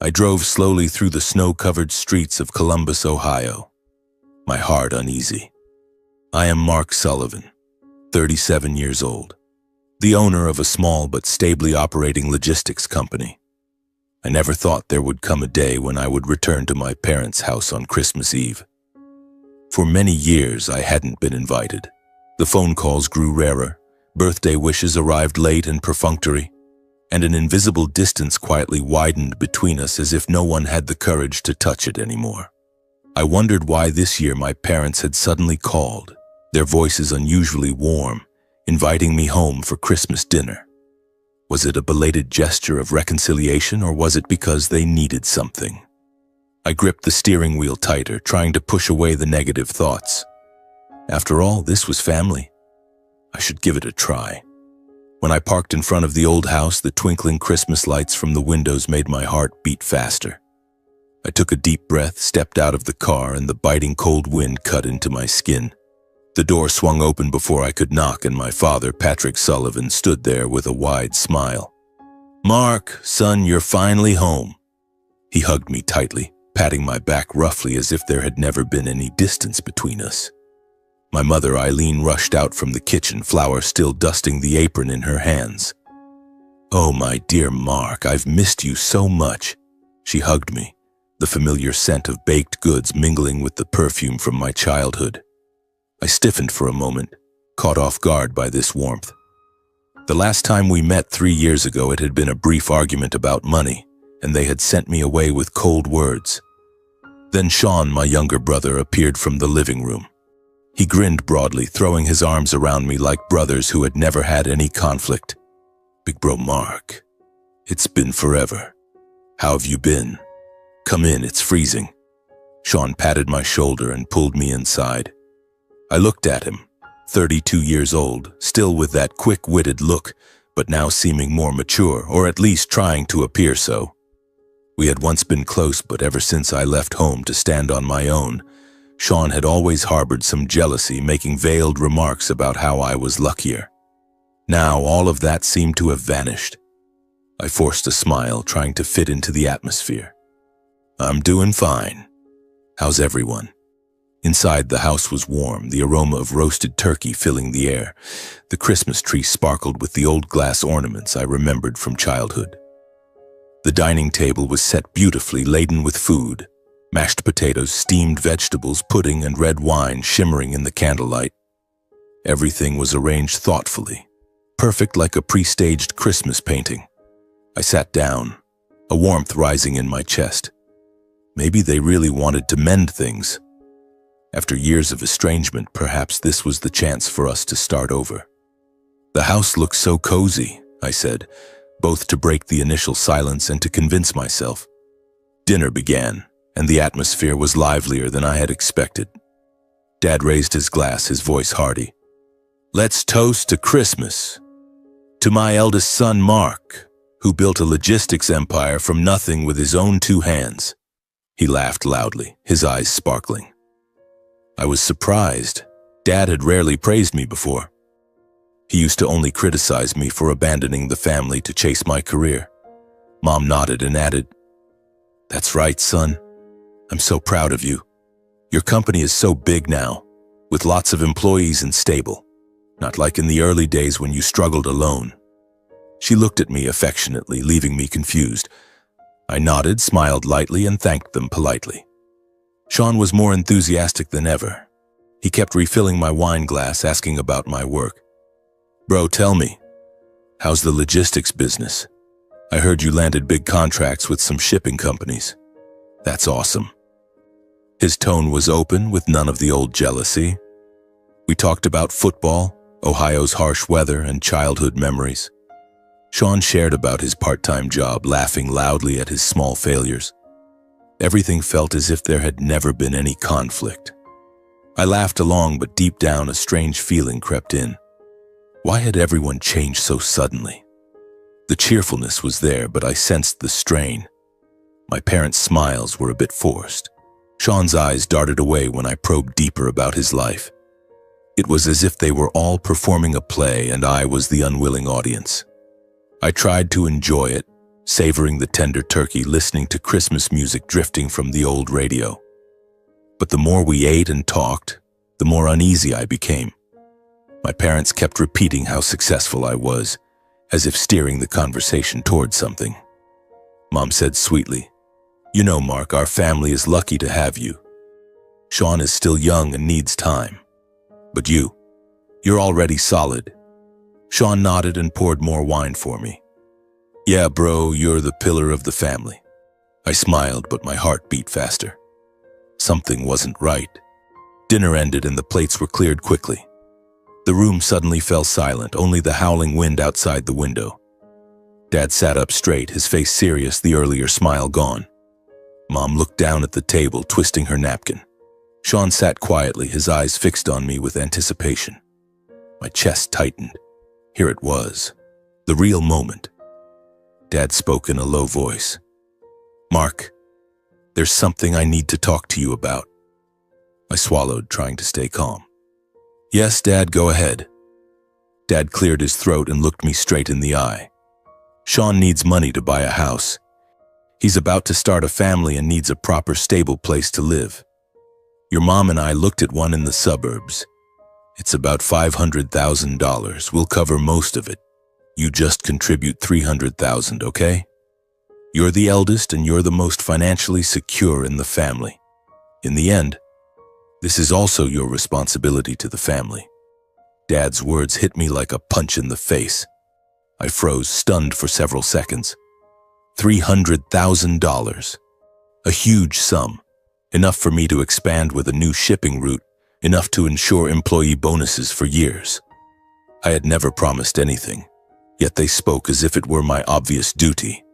I drove slowly through the snow-covered streets of Columbus, Ohio, my heart uneasy. I am Mark Sullivan, 37 years old, the owner of a small but stably operating logistics company. I never thought there would come a day when I would return to my parents' house on Christmas Eve. For many years, I hadn't been invited. The phone calls grew rarer, birthday wishes arrived late and perfunctory, and an invisible distance quietly widened between us as if no one had the courage to touch it anymore. I wondered why this year my parents had suddenly called, their voices unusually warm, inviting me home for Christmas dinner. Was it a belated gesture of reconciliation, or was it because they needed something? I gripped the steering wheel tighter, trying to push away the negative thoughts. After all, this was family. I should give it a try. When I parked in front of the old house, the twinkling Christmas lights from the windows made my heart beat faster. I took a deep breath, stepped out of the car, and the biting cold wind cut into my skin. The door swung open before I could knock, and my father, Patrick Sullivan, stood there with a wide smile. "Mark, son, you're finally home." He hugged me tightly, patting my back roughly as if there had never been any distance between us. My mother, Eileen, rushed out from the kitchen, flour still dusting the apron in her hands. "Oh, my dear Mark, I've missed you so much." She hugged me, the familiar scent of baked goods mingling with the perfume from my childhood. I stiffened for a moment, caught off guard by this warmth. The last time we met 3 years ago, it had been a brief argument about money, and they had sent me away with cold words. Then Sean, my younger brother, appeared from the living room. He grinned broadly, throwing his arms around me like brothers who had never had any conflict. "Big bro Mark, it's been forever. How have you been? Come in, it's freezing." Sean patted my shoulder and pulled me inside. I looked at him, 32 years old, still with that quick-witted look, but now seeming more mature, or at least trying to appear so. We had once been close, but ever since I left home to stand on my own, Sean had always harbored some jealousy, making veiled remarks about how I was luckier. Now all of that seemed to have vanished. I forced a smile, trying to fit into the atmosphere. "I'm doing fine. How's everyone?" Inside, the house was warm, the aroma of roasted turkey filling the air. The Christmas tree sparkled with the old glass ornaments I remembered from childhood. The dining table was set beautifully, laden with food. Mashed potatoes, steamed vegetables, pudding, and red wine shimmering in the candlelight. Everything was arranged thoughtfully, perfect like a pre-staged Christmas painting. I sat down, a warmth rising in my chest. Maybe they really wanted to mend things. After years of estrangement, perhaps this was the chance for us to start over. "The house looks so cozy," I said, both to break the initial silence and to convince myself. Dinner began, and the atmosphere was livelier than I had expected. Dad raised his glass, his voice hearty. "Let's toast to Christmas. To my eldest son, Mark, who built a logistics empire from nothing with his own 2 hands. He laughed loudly, his eyes sparkling. I was surprised. Dad had rarely praised me before. He used to only criticize me for abandoning the family to chase my career. Mom nodded and added, "That's right, son. I'm so proud of you. Your company is so big now, with lots of employees and stable, not like in the early days when you struggled alone." She looked at me affectionately, leaving me confused. I nodded, smiled lightly, and thanked them politely. Sean was more enthusiastic than ever. He kept refilling my wine glass, asking about my work. "Bro, tell me, how's the logistics business? I heard you landed big contracts with some shipping companies. That's awesome." His tone was open, with none of the old jealousy. We talked about football, Ohio's harsh weather, and childhood memories. Sean shared about his part-time job, laughing loudly at his small failures. Everything felt as if there had never been any conflict. I laughed along, but deep down a strange feeling crept in. Why had everyone changed so suddenly? The cheerfulness was there, but I sensed the strain. My parents' smiles were a bit forced. Sean's eyes darted away when I probed deeper about his life. It was as if they were all performing a play and I was the unwilling audience. I tried to enjoy it, savoring the tender turkey, listening to Christmas music drifting from the old radio. But the more we ate and talked, the more uneasy I became. My parents kept repeating how successful I was, as if steering the conversation towards something. Mom said sweetly, "You know, Mark, our family is lucky to have you. Sean is still young and needs time. But you're already solid." Sean nodded and poured more wine for me. "Yeah, bro, you're the pillar of the family." I smiled, but my heart beat faster. Something wasn't right. Dinner ended and the plates were cleared quickly. The room suddenly fell silent, only the howling wind outside the window. Dad sat up straight, his face serious, the earlier smile gone. Mom looked down at the table, twisting her napkin. Sean sat quietly, his eyes fixed on me with anticipation. My chest tightened. Here it was, the real moment. Dad spoke in a low voice. "Mark, there's something I need to talk to you about." I swallowed, trying to stay calm. "Yes, Dad, go ahead." Dad cleared his throat and looked me straight in the eye. "Sean needs money to buy a house. He's about to start a family and needs a proper, stable place to live. Your mom and I looked at one in the suburbs. It's about $500,000. We'll cover most of it. You just contribute $300,000, okay? You're the eldest and you're the most financially secure in the family. In the end, this is also your responsibility to the family." Dad's words hit me like a punch in the face. I froze, stunned for several seconds. $300,000. A huge sum. Enough for me to expand with a new shipping route, enough to ensure employee bonuses for years. I had never promised anything, yet they spoke as if it were my obvious duty.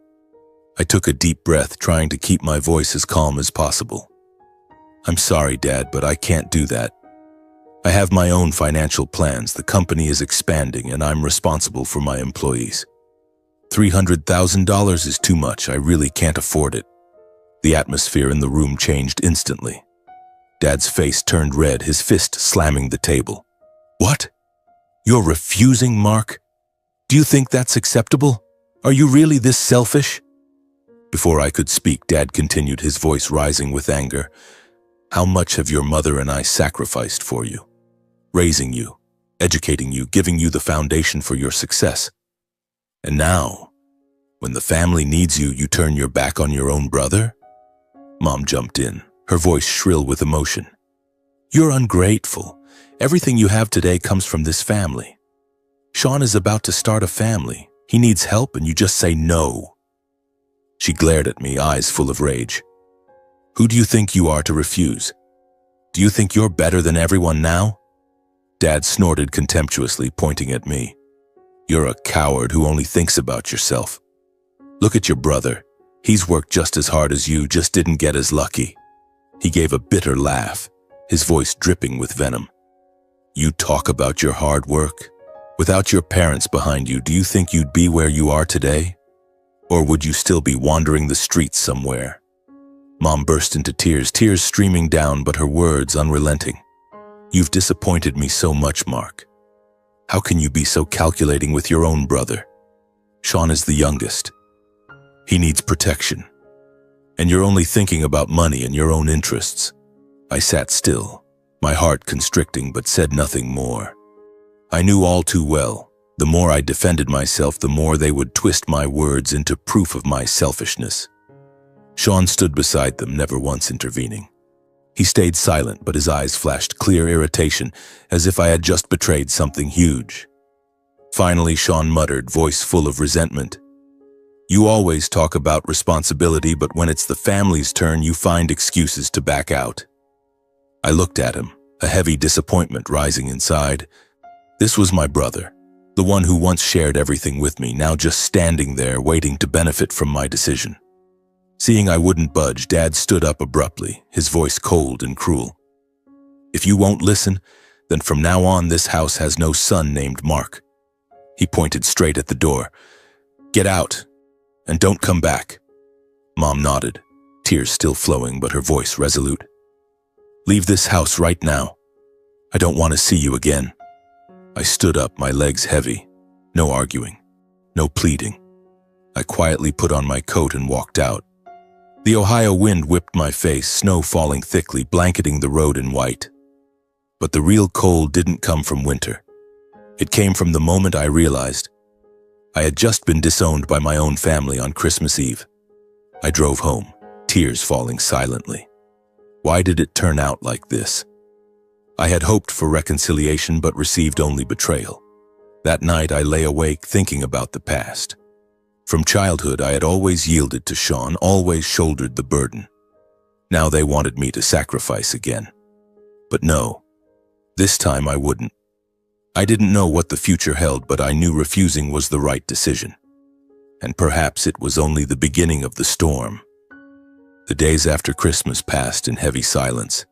I took a deep breath, trying to keep my voice as calm as possible. "I'm sorry, Dad, but I can't do that. I have my own financial plans, the company is expanding, and I'm responsible for my employees. $300,000 is too much, I really can't afford it." The atmosphere in the room changed instantly. Dad's face turned red, his fist slamming the table. "What? You're refusing, Mark? Do you think that's acceptable? Are you really this selfish?" Before I could speak, Dad continued, his voice rising with anger. "How much have your mother and I sacrificed for you? Raising you, educating you, giving you the foundation for your success. And now, when the family needs you, you turn your back on your own brother?" Mom jumped in, her voice shrill with emotion. "You're ungrateful. Everything you have today comes from this family. Sean is about to start a family. He needs help and you just say no." She glared at me, eyes full of rage. "Who do you think you are to refuse? Do you think you're better than everyone now?" Dad snorted contemptuously, pointing at me. "You're a coward who only thinks about yourself. Look at your brother. He's worked just as hard as you, just didn't get as lucky." He gave a bitter laugh, his voice dripping with venom. "You talk about your hard work? Without your parents behind you, do you think you'd be where you are today? Or would you still be wandering the streets somewhere?" Mom burst into tears, tears streaming down, but her words unrelenting. "You've disappointed me so much, Mark. How can you be so calculating with your own brother? Sean is the youngest. He needs protection. And you're only thinking about money and your own interests." I sat still, my heart constricting, but said nothing more. I knew all too well, the more I defended myself, the more they would twist my words into proof of my selfishness. Sean stood beside them, never once intervening. He stayed silent, but his eyes flashed clear irritation, as if I had just betrayed something huge. Finally, Sean muttered, voice full of resentment. "You always talk about responsibility, but when it's the family's turn, you find excuses to back out." I looked at him, a heavy disappointment rising inside. This was my brother, the one who once shared everything with me, now just standing there waiting to benefit from my decision. Seeing I wouldn't budge, Dad stood up abruptly, his voice cold and cruel. "If you won't listen, then from now on this house has no son named Mark." He pointed straight at the door. "Get out, and don't come back." Mom nodded, tears still flowing, but her voice resolute. "Leave this house right now. I don't want to see you again." I stood up, my legs heavy. No arguing, no pleading. I quietly put on my coat and walked out. The Ohio wind whipped my face, snow falling thickly, blanketing the road in white. But the real cold didn't come from winter. It came from the moment I realized I had just been disowned by my own family on Christmas Eve. I drove home, tears falling silently. Why did it turn out like this? I had hoped for reconciliation but received only betrayal. That night I lay awake thinking about the past. From childhood I had always yielded to Sean, always shouldered the burden. Now they wanted me to sacrifice again. But no, this time I wouldn't. I didn't know what the future held, but I knew refusing was the right decision. And perhaps it was only the beginning of the storm. The days after Christmas passed in heavy silence.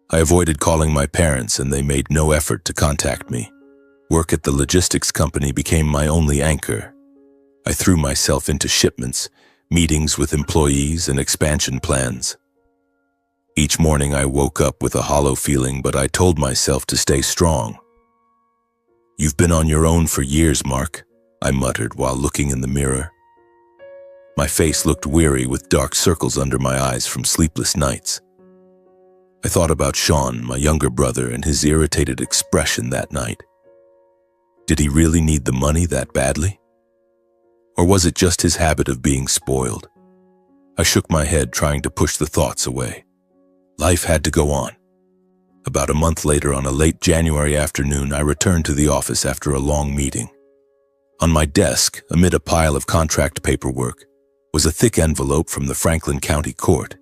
I avoided calling my parents and they made no effort to contact me. Work at the logistics company became my only anchor. I threw myself into shipments, meetings with employees, and expansion plans. Each morning I woke up with a hollow feeling, but I told myself to stay strong. "You've been on your own for years, Mark," I muttered while looking in the mirror. My face looked weary with dark circles under my eyes from sleepless nights. I thought about Sean, my younger brother, and his irritated expression that night. Did he really need the money that badly? Or was it just his habit of being spoiled? I shook my head, trying to push the thoughts away. Life had to go on. About a month later, on a late January afternoon, I returned to the office after a long meeting. On my desk, amid a pile of contract paperwork, was a thick envelope from the Franklin County Court,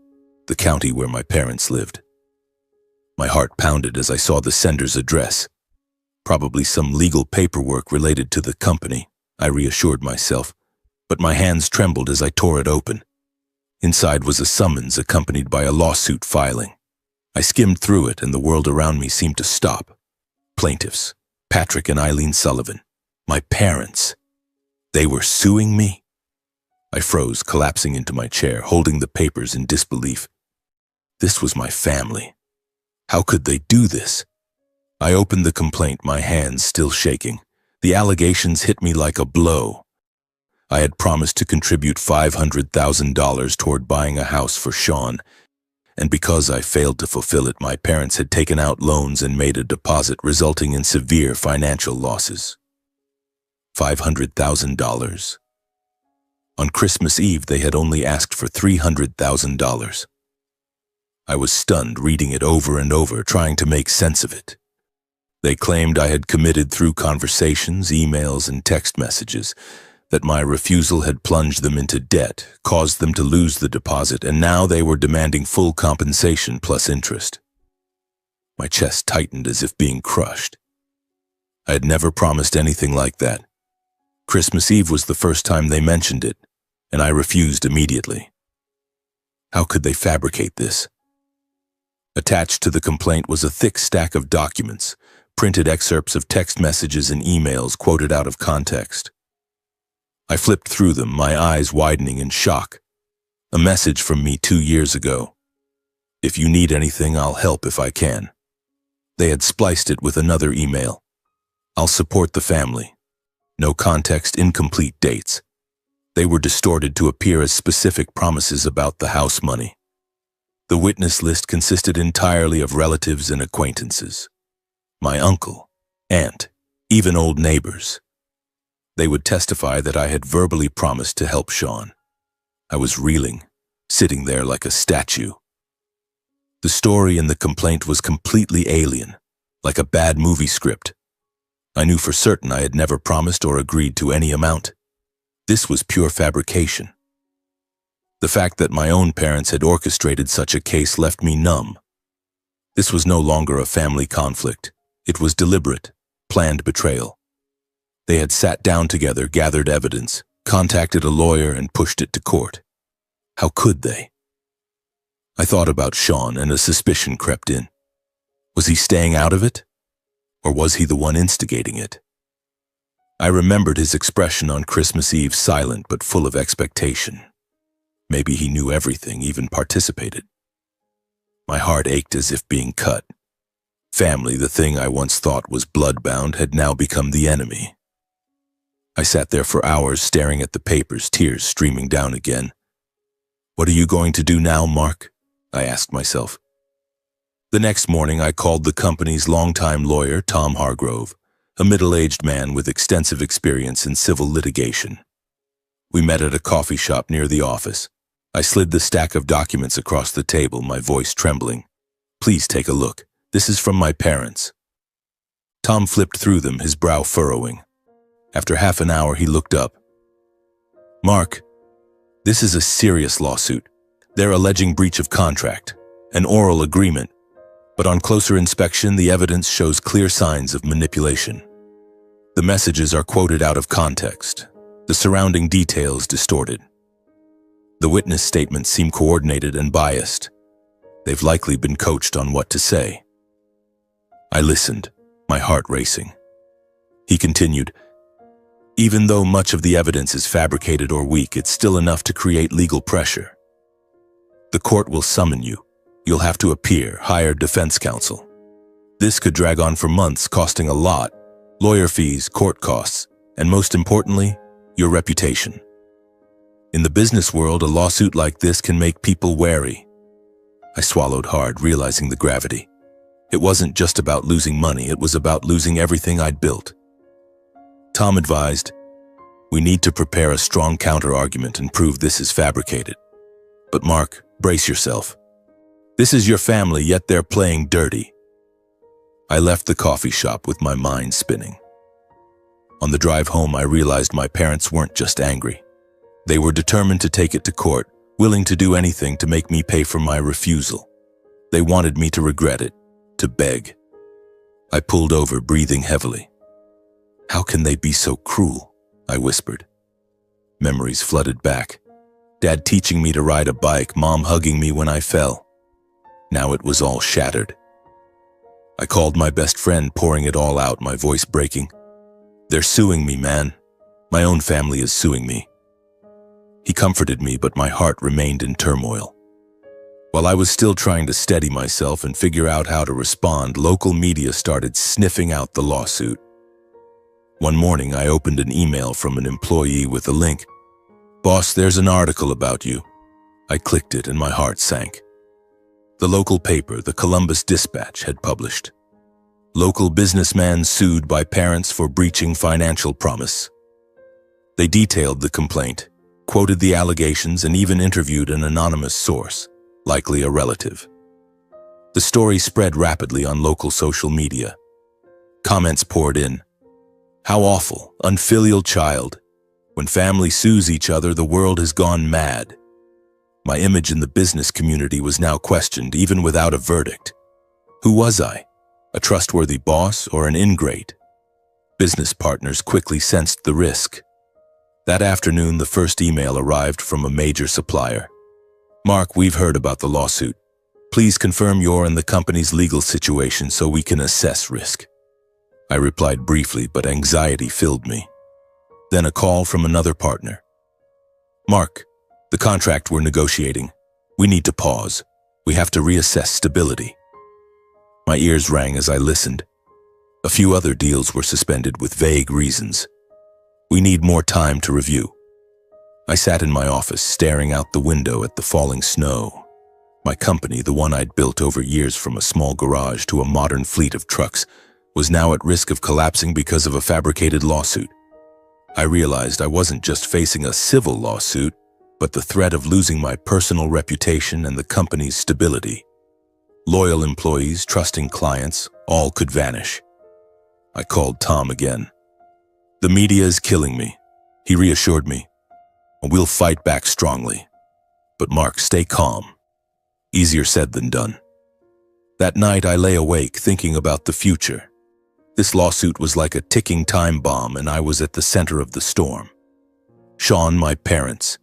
the county where my parents lived. My heart pounded as I saw the sender's address. Probably some legal paperwork related to the company, I reassured myself, but my hands trembled as I tore it open. Inside was a summons accompanied by a lawsuit filing. I skimmed through it and the world around me seemed to stop. Plaintiffs, Patrick and Eileen Sullivan, my parents. They were suing me? I froze, collapsing into my chair, holding the papers in disbelief. This was my family. How could they do this? I opened the complaint, my hands still shaking. The allegations hit me like a blow. I had promised to contribute $500,000 toward buying a house for Sean, and because I failed to fulfill it, my parents had taken out loans and made a deposit, resulting in severe financial losses. $500,000. On Christmas Eve, they had only asked for $300,000. I was stunned, reading it over and over, trying to make sense of it. They claimed I had committed through conversations, emails, and text messages, that my refusal had plunged them into debt, caused them to lose the deposit, and now they were demanding full compensation plus interest. My chest tightened as if being crushed. I had never promised anything like that. Christmas Eve was the first time they mentioned it, and I refused immediately. How could they fabricate this? Attached to the complaint was a thick stack of documents, printed excerpts of text messages and emails quoted out of context. I flipped through them, my eyes widening in shock. A message from me 2 years ago. "If you need anything, I'll help if I can." They had spliced it with another email. "I'll support the family." No context, incomplete dates. They were distorted to appear as specific promises about the house money. The witness list consisted entirely of relatives and acquaintances. My uncle, aunt, even old neighbors. They would testify that I had verbally promised to help Sean. I was reeling, sitting there like a statue. The story in the complaint was completely alien, like a bad movie script. I knew for certain I had never promised or agreed to any amount. This was pure fabrication. The fact that my own parents had orchestrated such a case left me numb. This was no longer a family conflict. It was deliberate, planned betrayal. They had sat down together, gathered evidence, contacted a lawyer, and pushed it to court. How could they? I thought about Sean, and a suspicion crept in. Was he staying out of it? Or was he the one instigating it? I remembered his expression on Christmas Eve, silent but full of expectation. Maybe he knew everything, even participated. My heart ached as if being cut. Family, the thing I once thought was blood-bound, had now become the enemy. I sat there for hours staring at the papers, tears streaming down again. What are you going to do now, Mark? I asked myself. The next morning, I called the company's longtime lawyer, Tom Hargrove, a middle-aged man with extensive experience in civil litigation. We met at a coffee shop near the office. I slid the stack of documents across the table, my voice trembling. Please take a look. This is from my parents. Tom flipped through them, his brow furrowing. After half an hour, he looked up. Mark, this is a serious lawsuit. They're alleging breach of contract, an oral agreement. But on closer inspection, the evidence shows clear signs of manipulation. The messages are quoted out of context, the surrounding details distorted. The witness statements seem coordinated and biased. They've likely been coached on what to say. I listened, my heart racing. He continued, even though much of the evidence is fabricated or weak, it's still enough to create legal pressure. The court will summon you. You'll have to appear, hire defense counsel. This could drag on for months, costing a lot: lawyer fees, court costs, and most importantly, your reputation. In the business world, a lawsuit like this can make people wary. I swallowed hard, realizing the gravity. It wasn't just about losing money, it was about losing everything I'd built. Tom advised, we need to prepare a strong counter-argument and prove this is fabricated. But Mark, brace yourself. This is your family, yet they're playing dirty. I left the coffee shop with my mind spinning. On the drive home, I realized my parents weren't just angry. They were determined to take it to court, willing to do anything to make me pay for my refusal. They wanted me to regret it, to beg. I pulled over, breathing heavily. How can they be so cruel? I whispered. Memories flooded back. Dad teaching me to ride a bike, Mom hugging me when I fell. Now it was all shattered. I called my best friend, pouring it all out, my voice breaking. They're suing me, man. My own family is suing me. He comforted me, but my heart remained in turmoil. While I was still trying to steady myself and figure out how to respond, local media started sniffing out the lawsuit. One morning, I opened an email from an employee with a link. Boss, there's an article about you. I clicked it and my heart sank. The local paper, the Columbus Dispatch, had published. Local businessman sued by parents for breaching financial promise. They detailed the complaint, quoted the allegations, and even interviewed an anonymous source, likely a relative. The story spread rapidly on local social media. Comments poured in. How awful, unfilial child. When family sues each other, the world has gone mad. My image in the business community was now questioned, even without a verdict. Who was I? A trustworthy boss or an ingrate? Business partners quickly sensed the risk. That afternoon, the first email arrived from a major supplier. Mark, we've heard about the lawsuit. Please confirm your and the company's legal situation so we can assess risk. I replied briefly, but anxiety filled me. Then a call from another partner. Mark, the contract we're negotiating. We need to pause. We have to reassess stability. My ears rang as I listened. A few other deals were suspended with vague reasons. We need more time to review. I sat in my office, staring out the window at the falling snow. My company, the one I'd built over years from a small garage to a modern fleet of trucks, was now at risk of collapsing because of a fabricated lawsuit. I realized I wasn't just facing a civil lawsuit, but the threat of losing my personal reputation and the company's stability. Loyal employees, trusting clients, all could vanish. I called Tom again. The media is killing me, he reassured me. We'll fight back strongly. But Mark, stay calm. Easier said than done. That night I lay awake thinking about the future. This lawsuit was like a ticking time bomb, and I was at the center of the storm. Sean, my parents,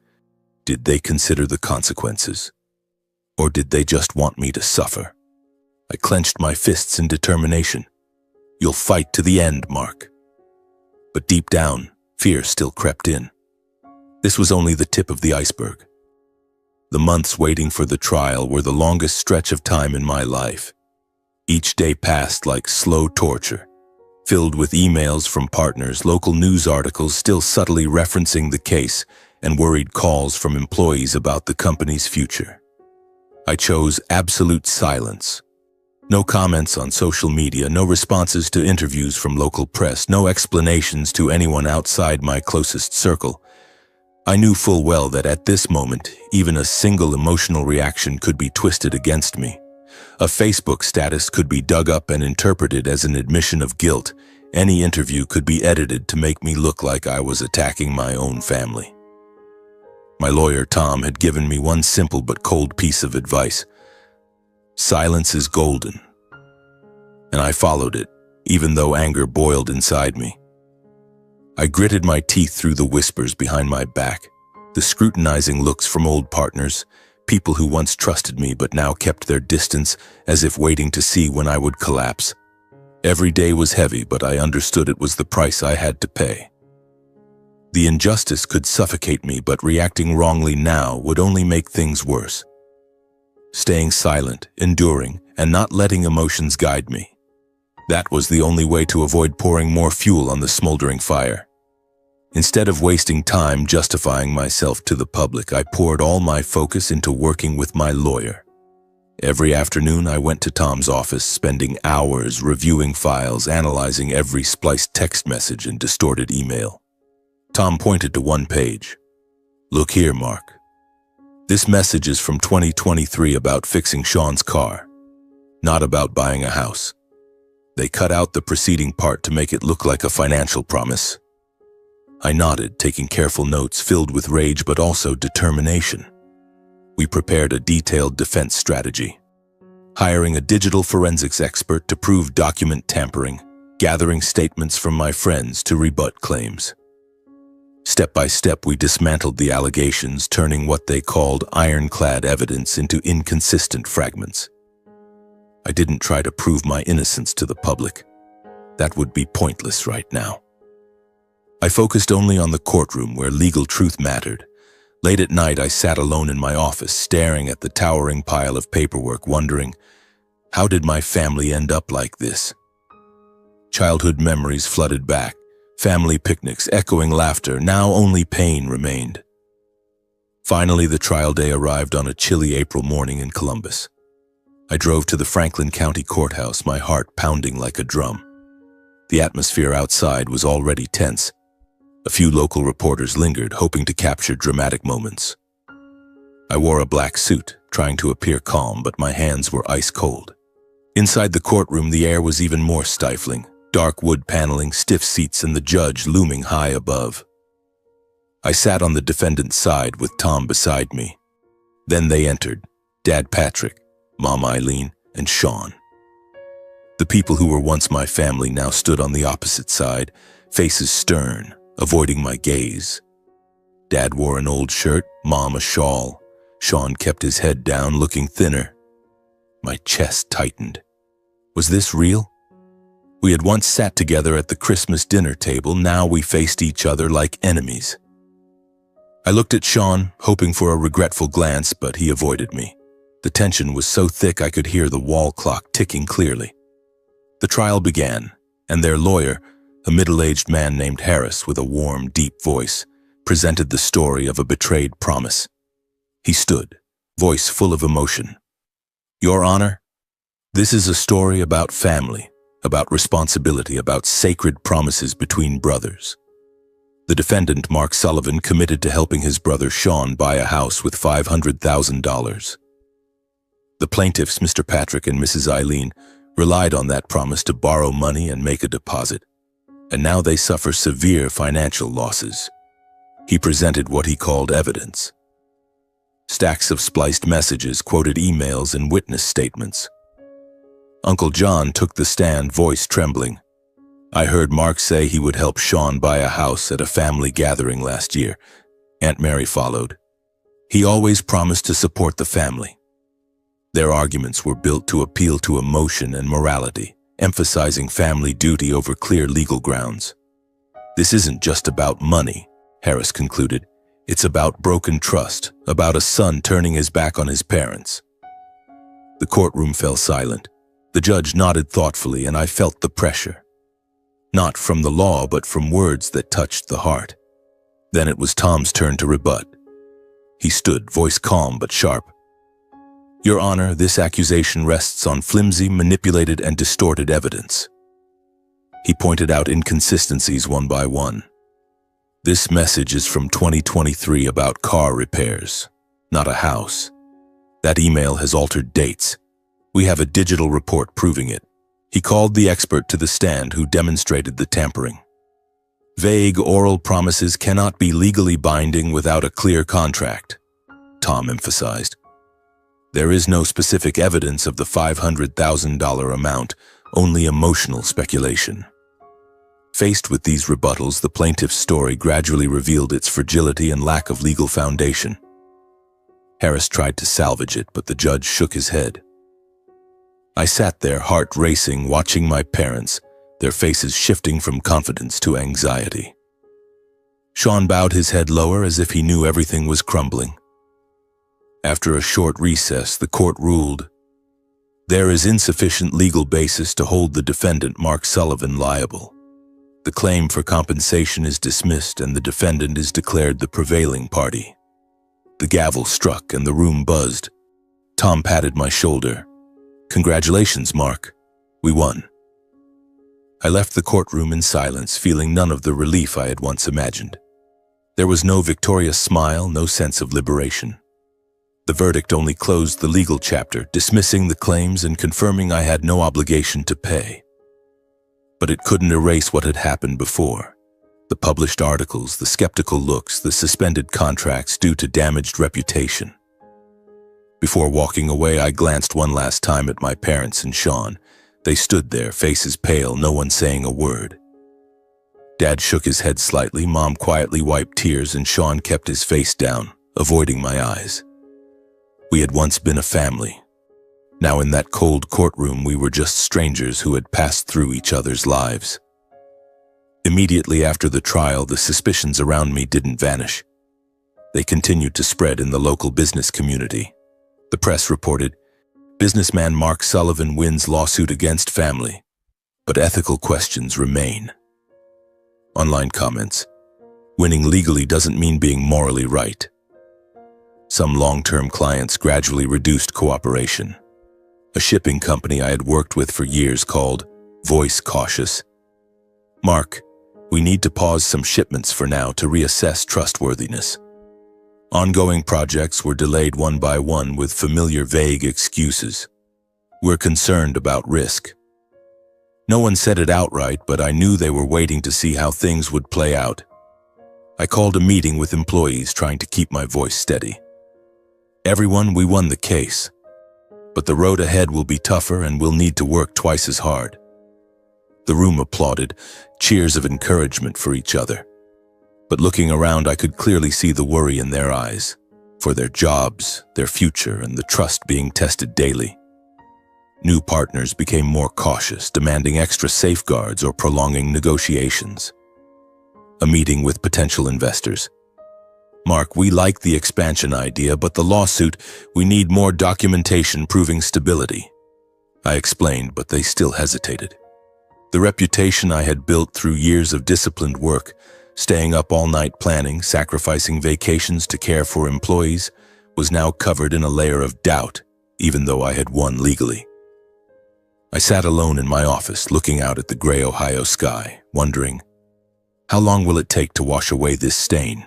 did they consider the consequences? Or did they just want me to suffer? I clenched my fists in determination. You'll fight to the end, Mark. But deep down, fear still crept in. This was only the tip of the iceberg. The months waiting for the trial were the longest stretch of time in my life. Each day passed like slow torture, filled with emails from partners, local news articles still subtly referencing the case, and worried calls from employees about the company's future. I chose absolute silence. No comments on social media, no responses to interviews from local press, no explanations to anyone outside my closest circle. I knew full well that at this moment, even a single emotional reaction could be twisted against me. A Facebook status could be dug up and interpreted as an admission of guilt. Any interview could be edited to make me look like I was attacking my own family. My lawyer, Tom, had given me one simple but cold piece of advice. Silence is golden. And I followed it, even though anger boiled inside me. I gritted my teeth through the whispers behind my back, the scrutinizing looks from old partners, people who once trusted me but now kept their distance as if waiting to see when I would collapse. Every day was heavy, but I understood it was the price I had to pay. The injustice could suffocate me, but reacting wrongly now would only make things worse. Staying silent, enduring, and not letting emotions guide me. That was the only way to avoid pouring more fuel on the smoldering fire. Instead of wasting time justifying myself to the public, I poured all my focus into working with my lawyer. Every afternoon, I went to Tom's office, spending hours reviewing files, analyzing every spliced text message and distorted email. Tom pointed to one page. "Look here, Mark. This message is from 2023 about fixing Sean's car, not about buying a house." They cut out the preceding part to make it look like a financial promise. I nodded, taking careful notes filled with rage but also determination. We prepared a detailed defense strategy, hiring a digital forensics expert to prove document tampering, gathering statements from my friends to rebut claims. Step by step, we dismantled the allegations, turning what they called ironclad evidence into inconsistent fragments. I didn't try to prove my innocence to the public. That would be pointless right now. I focused only on the courtroom where legal truth mattered. Late at night, I sat alone in my office, staring at the towering pile of paperwork, wondering, how did my family end up like this? Childhood memories flooded back, family picnics, echoing laughter. Now only pain remained. Finally, the trial day arrived on a chilly April morning in Columbus. I drove to the Franklin County Courthouse, my heart pounding like a drum. The atmosphere outside was already tense. A few local reporters lingered, hoping to capture dramatic moments. I wore a black suit, trying to appear calm, but my hands were ice cold. Inside the courtroom, the air was even more stifling. Dark wood paneling, stiff seats, and the judge looming high above. I sat on the defendant's side with Tom beside me. Then they entered, Dad Patrick, Mom Eileen, and Sean. The people who were once my family now stood on the opposite side, faces stern, avoiding my gaze. Dad wore an old shirt, Mom a shawl. Sean kept his head down, looking thinner. My chest tightened. Was this real? We had once sat together at the Christmas dinner table. Now we faced each other like enemies. I looked at Sean, hoping for a regretful glance, but he avoided me. The tension was so thick I could hear the wall clock ticking clearly. The trial began, and their lawyer, a middle-aged man named Harris with a warm, deep voice, presented the story of a betrayed promise. He stood, voice full of emotion. "Your Honor, this is a story about family, about responsibility, about sacred promises between brothers." The defendant, Mark Sullivan, committed to helping his brother Sean buy a house with $500,000. The plaintiffs, Mr. Patrick and Mrs. Eileen, relied on that promise to borrow money and make a deposit, and now they suffer severe financial losses. He presented what he called evidence. Stacks of spliced messages, quoted emails, and witness statements. Uncle John took the stand, voice trembling. "I heard Mark say he would help Sean buy a house at a family gathering last year." Aunt Mary followed. "He always promised to support the family." Their arguments were built to appeal to emotion and morality, emphasizing family duty over clear legal grounds. "This isn't just about money," Harris concluded. "It's about broken trust, about a son turning his back on his parents." The courtroom fell silent. The judge nodded thoughtfully, and I felt the pressure. not from the law but from words that touched the heart. Then it was Tom's turn to rebut. He stood, voice calm but sharp. "Your Honor, this accusation rests on flimsy, manipulated, and distorted evidence." He pointed out inconsistencies one by one. "This message is from 2023 about car repairs, not a house. That email has altered dates. We have a digital report proving it." He called the expert to the stand who demonstrated the tampering. "Vague oral promises cannot be legally binding without a clear contract," Tom emphasized. "There is no specific evidence of the $500,000 amount, only emotional speculation." Faced with these rebuttals, the plaintiff's story gradually revealed its fragility and lack of legal foundation. Harris tried to salvage it, but the judge shook his head. I sat there, heart racing, watching my parents, their faces shifting from confidence to anxiety. Sean bowed his head lower as if he knew everything was crumbling. After a short recess, the court ruled, "There is insufficient legal basis to hold the defendant, Mark Sullivan, liable. The claim for compensation is dismissed and the defendant is declared the prevailing party." The gavel struck and the room buzzed. Tom patted my shoulder. "Congratulations, Mark. We won." I left the courtroom in silence, feeling none of the relief I had once imagined. There was no victorious smile, no sense of liberation. The verdict only closed the legal chapter, dismissing the claims and confirming I had no obligation to pay. But it couldn't erase what had happened before. The published articles, the skeptical looks, the suspended contracts due to damaged reputation. Before walking away, I glanced one last time at my parents and Sean. They stood there, faces pale, no one saying a word. Dad shook his head slightly, Mom quietly wiped tears, and Sean kept his face down, avoiding my eyes. We had once been a family. Now in that cold courtroom, we were just strangers who had passed through each other's lives. Immediately after the trial, the suspicions around me didn't vanish. They continued to spread in the local business community. The press reported, "Businessman Mark Sullivan wins lawsuit against family, but ethical questions remain." Online comments, "Winning legally doesn't mean being morally right." Some long-term clients gradually reduced cooperation. A shipping company I had worked with for years called Voice Cautious. "Mark, we need to pause some shipments for now to reassess trustworthiness." Ongoing projects were delayed one by one with familiar vague excuses. "We're concerned about risk." No one said it outright, but I knew they were waiting to see how things would play out. I called a meeting with employees, trying to keep my voice steady. "Everyone, we won the case. But the road ahead will be tougher and we'll need to work twice as hard." The room applauded, cheers of encouragement for each other. But looking around, I could clearly see the worry in their eyes, for their jobs, their future, and the trust being tested daily. New partners became more cautious, demanding extra safeguards or prolonging negotiations. A meeting with potential investors. "Mark, we like the expansion idea, but the lawsuit, we need more documentation proving stability." I explained, but they still hesitated. The reputation I had built through years of disciplined work, staying up all night planning, sacrificing vacations to care for employees, was now covered in a layer of doubt, even though I had won legally. I sat alone in my office, looking out at the gray Ohio sky, wondering, how long will it take to wash away this stain?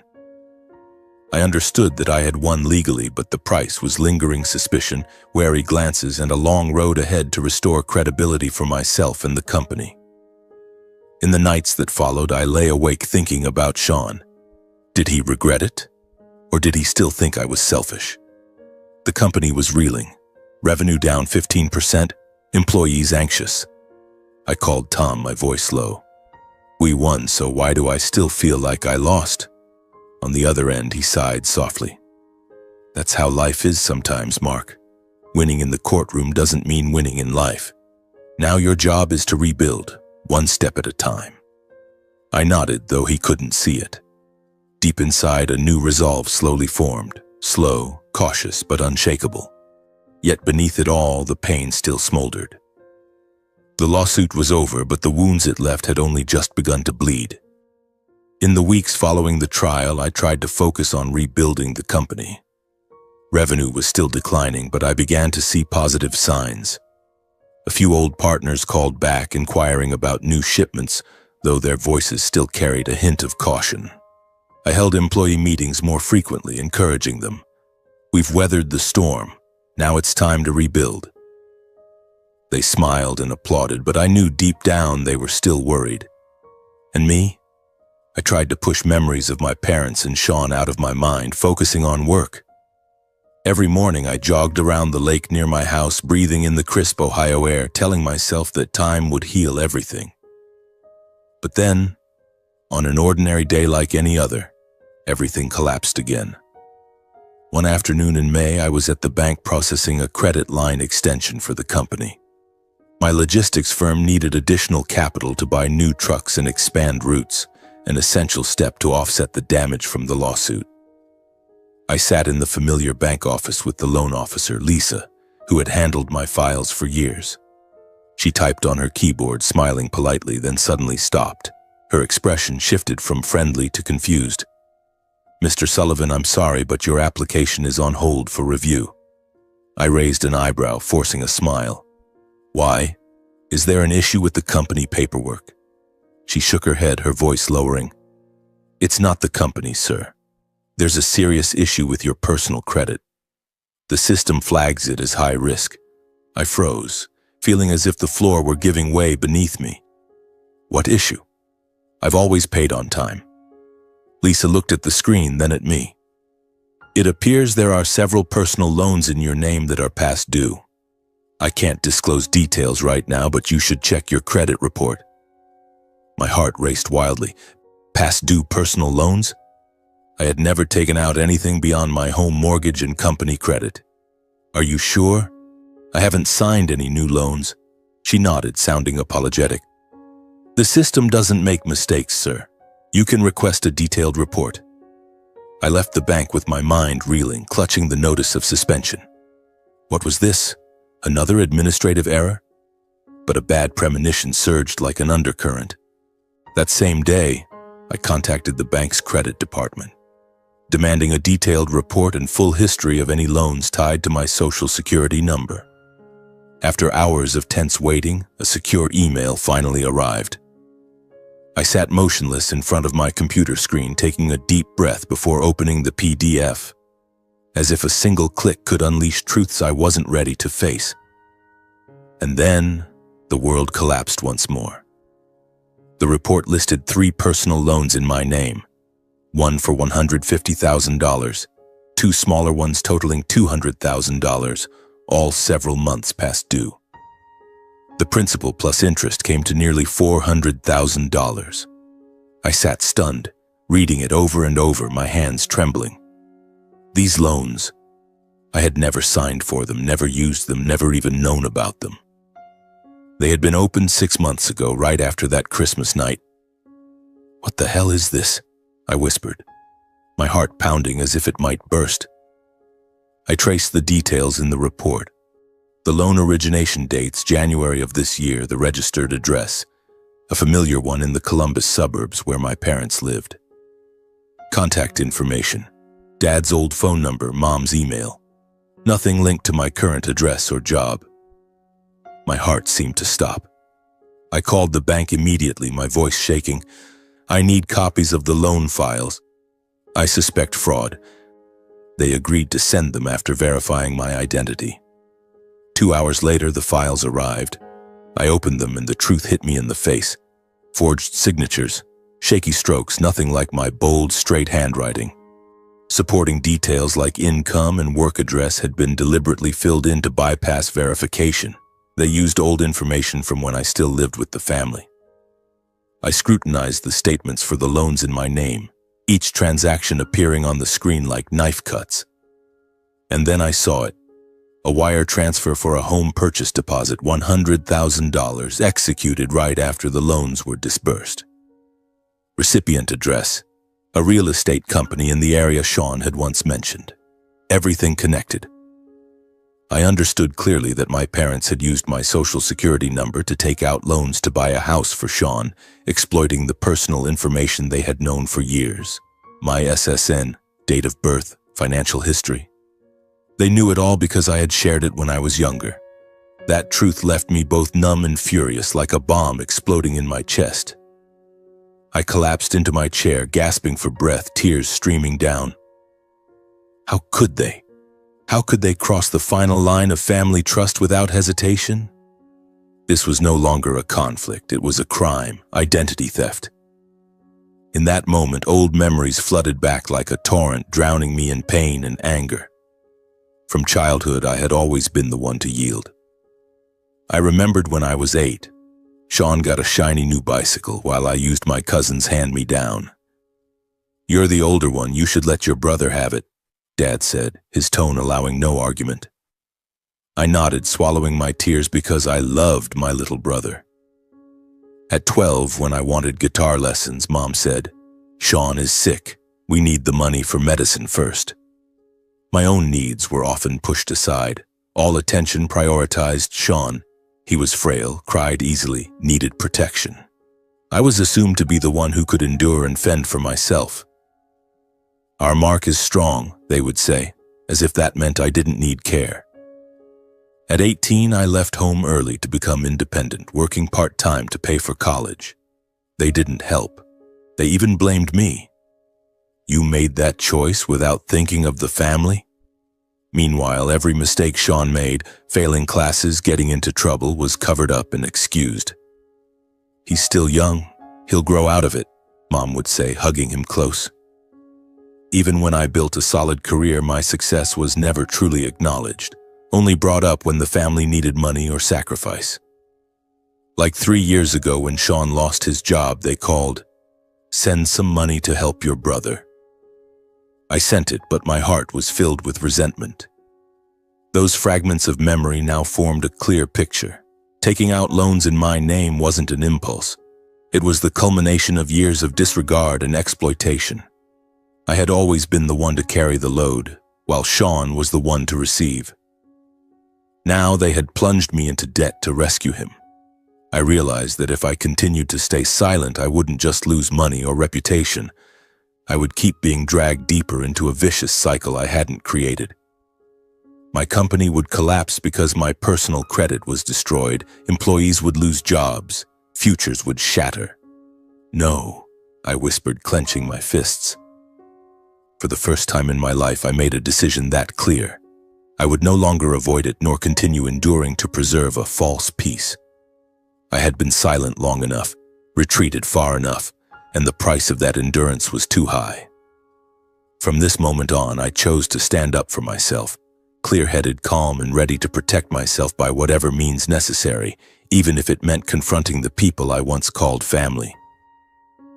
I understood that I had won legally, but the price was lingering suspicion, wary glances, and a long road ahead to restore credibility for myself and the company. In the nights that followed, I lay awake thinking about Sean. Did he regret it? Or did he still think I was selfish? The company was reeling. Revenue down 15%, employees anxious. I called Tom, my voice low. "We won, so why do I still feel like I lost?" On the other end, he sighed softly. "That's how life is sometimes, Mark. Winning in the courtroom doesn't mean winning in life. Now your job is to rebuild, one step at a time." I nodded, though he couldn't see it. Deep inside, a new resolve slowly formed, slow, cautious, but unshakable. Yet beneath it all, the pain still smoldered. The lawsuit was over, but the wounds it left had only just begun to bleed. In the weeks following the trial, I tried to focus on rebuilding the company. Revenue was still declining, but I began to see positive signs. A few old partners called back, inquiring about new shipments, though their voices still carried a hint of caution. I held employee meetings more frequently, encouraging them. We've weathered the storm. Now it's time to rebuild. They smiled and applauded, but I knew deep down they were still worried. And me? I tried to push memories of my parents and Sean out of my mind, focusing on work. Every morning I jogged around the lake near my house, breathing in the crisp Ohio air, telling myself that time would heal everything. But then, on an ordinary day like any other, everything collapsed again. One afternoon in May, I was at the bank processing a credit line extension for the company. My logistics firm needed additional capital to buy new trucks and expand routes, an essential step to offset the damage from the lawsuit. I sat in the familiar bank office with the loan officer, Lisa, who had handled my files for years. She typed on her keyboard, smiling politely, then suddenly stopped. Her expression shifted from friendly to confused. "Mr. Sullivan, I'm sorry, but your application is on hold for review." I raised an eyebrow, forcing a smile. "Why? Is there an issue with the company paperwork?" She shook her head, her voice lowering. "It's not the company, sir. There's a serious issue with your personal credit. The system flags it as high risk." I froze, feeling as if the floor were giving way beneath me. "What issue? I've always paid on time." Lisa looked at the screen, then at me. "It appears there are several personal loans in your name that are past due. I can't disclose details right now, but you should check your credit report." My heart raced wildly. Past due personal loans? I had never taken out anything beyond my home mortgage and company credit. "Are you sure? I haven't signed any new loans." She nodded, sounding apologetic. "The system doesn't make mistakes, sir. You can request a detailed report." I left the bank with my mind reeling, clutching the notice of suspension. What was this? Another administrative error? But a bad premonition surged like an undercurrent. That same day, I contacted the bank's credit department, demanding a detailed report and full history of any loans tied to my Social Security number. After hours of tense waiting, a secure email finally arrived. I sat motionless in front of my computer screen, taking a deep breath before opening the PDF, as if a single click could unleash truths I wasn't ready to face. And then, the world collapsed once more. The report listed 3 personal loans in my name, one for $150,000, 2 smaller ones totaling $200,000, all several months past due. The principal plus interest came to nearly $400,000. I sat stunned, reading it over and over, my hands trembling. These loans, I had never signed for them, never used them, never even known about them. They had been opened 6 months ago, right after that Christmas night. "What the hell is this?" I whispered, my heart pounding as if it might burst. I traced the details in the report. The loan origination dates, January of this year, the registered address, a familiar one in the Columbus suburbs where my parents lived. Contact information, Dad's old phone number, Mom's email. Nothing linked to my current address or job. My heart seemed to stop. I called the bank immediately, my voice shaking. "I need copies of the loan files. I suspect fraud." They agreed to send them after verifying my identity. 2 hours later, the files arrived. I opened them and the truth hit me in the face. Forged signatures, shaky strokes, nothing like my bold, straight handwriting. Supporting details like income and work address had been deliberately filled in to bypass verification. They used old information from when I still lived with the family. I scrutinized the statements for the loans in my name, each transaction appearing on the screen like knife cuts. And then I saw it. A wire transfer for a home purchase deposit, $100,000, executed right after the loans were disbursed. Recipient address, a real estate company in the area Sean had once mentioned. Everything connected. I understood clearly that my parents had used my social security number to take out loans to buy a house for Sean, exploiting the personal information they had known for years. My SSN, date of birth, financial history. They knew it all because I had shared it when I was younger. That truth left me both numb and furious, like a bomb exploding in my chest. I collapsed into my chair, gasping for breath, tears streaming down. How could they? How could they cross the final line of family trust without hesitation? This was no longer a conflict, it was a crime, identity theft. In that moment, old memories flooded back like a torrent, drowning me in pain and anger. From childhood, I had always been the one to yield. I remembered when I was 8. Sean got a shiny new bicycle while I used my cousin's hand-me-down. "You're the older one, you should let your brother have it," Dad said, his tone allowing no argument. I nodded, swallowing my tears because I loved my little brother. At 12, when I wanted guitar lessons, Mom said, "Sean is sick. We need the money for medicine first." My own needs were often pushed aside. All attention prioritized Sean. He was frail, cried easily, needed protection. I was assumed to be the one who could endure and fend for myself. "Our Mark is strong," they would say, as if that meant I didn't need care. At 18, I left home early to become independent, working part-time to pay for college. They didn't help. They even blamed me. "You made that choice without thinking of the family?" Meanwhile, every mistake Sean made, failing classes, getting into trouble, was covered up and excused. "He's still young. He'll grow out of it," Mom would say, hugging him close. Even when I built a solid career, my success was never truly acknowledged, only brought up when the family needed money or sacrifice. Like 3 years ago when Sean lost his job, they called, "Send some money to help your brother." I sent it, but my heart was filled with resentment. Those fragments of memory now formed a clear picture. Taking out loans in my name wasn't an impulse. It was the culmination of years of disregard and exploitation. I had always been the one to carry the load, while Sean was the one to receive. Now they had plunged me into debt to rescue him. I realized that if I continued to stay silent, I wouldn't just lose money or reputation. I would keep being dragged deeper into a vicious cycle I hadn't created. My company would collapse because my personal credit was destroyed, employees would lose jobs, futures would shatter. "No," I whispered, clenching my fists. For the first time in my life, I made a decision that clear. I would no longer avoid it nor continue enduring to preserve a false peace. I had been silent long enough, retreated far enough, and the price of that endurance was too high. From this moment on, I chose to stand up for myself, clear-headed, calm, and ready to protect myself by whatever means necessary, even if it meant confronting the people I once called family.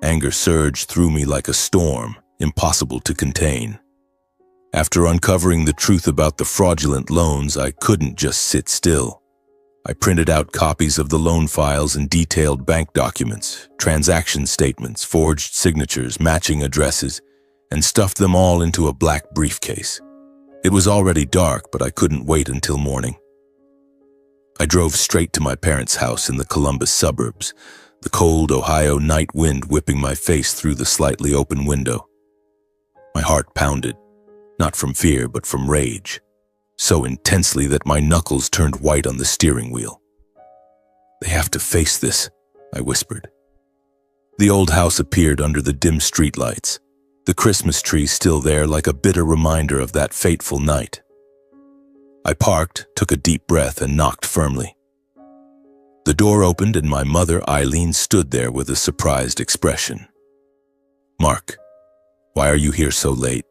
Anger surged through me like a storm, impossible to contain. After uncovering the truth about the fraudulent loans, I couldn't just sit still. I printed out copies of the loan files and detailed bank documents, transaction statements, forged signatures, matching addresses, and stuffed them all into a black briefcase. It was already dark, but I couldn't wait until morning. I drove straight to my parents' house in the Columbus suburbs, the cold Ohio night wind whipping my face through the slightly open window. My heart pounded, not from fear but from rage, so intensely that my knuckles turned white on the steering wheel. "They have to face this," I whispered. The old house appeared under the dim streetlights, the Christmas tree still there like a bitter reminder of that fateful night. I parked, took a deep breath, and knocked firmly. The door opened and my mother, Eileen, stood there with a surprised expression. "Mark, why are you here so late?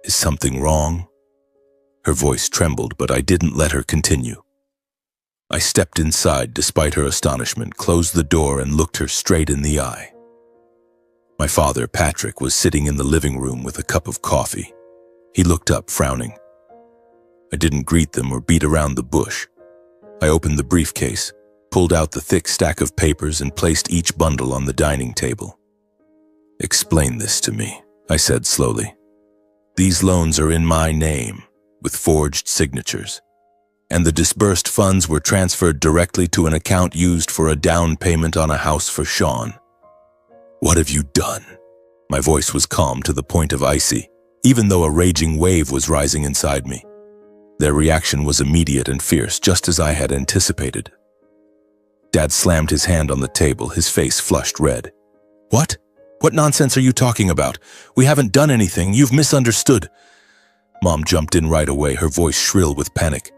Is something wrong?" Her voice trembled, but I didn't let her continue. I stepped inside despite her astonishment, closed the door, and looked her straight in the eye. My father, Patrick, was sitting in the living room with a cup of coffee. He looked up, frowning. I didn't greet them or beat around the bush. I opened the briefcase, pulled out the thick stack of papers, and placed each bundle on the dining table. "Explain this to me," I said slowly. "These loans are in my name, with forged signatures. and the disbursed funds were transferred directly to an account used for a down payment on a house for Sean. What have you done? My voice was calm to the point of icy, even though a raging wave was rising inside me. Their reaction was immediate and fierce, just as I had anticipated. Dad slammed his hand on the table, his face flushed red. What? What nonsense are you talking about? We haven't done anything. You've misunderstood. Mom jumped in right away, her voice shrill with panic.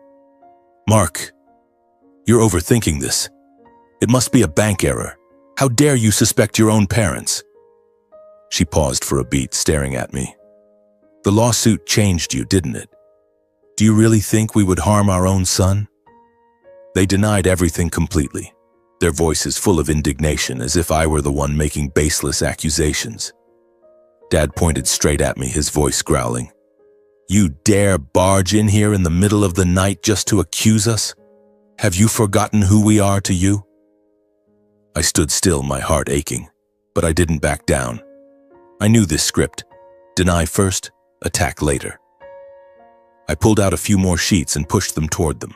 Mark, you're overthinking this. It must be a bank error. How dare you suspect your own parents? She paused for a beat, staring at me. The lawsuit changed you, didn't it? Do you really think we would harm our own son? They denied everything completely, their voices full of indignation, as if I were the one making baseless accusations. Dad pointed straight at me, his voice growling. You dare barge in here in the middle of the night just to accuse us? Have you forgotten who we are to you? I stood still, my heart aching, but I didn't back down. I knew this script. Deny first, attack later. I pulled out a few more sheets and pushed them toward them.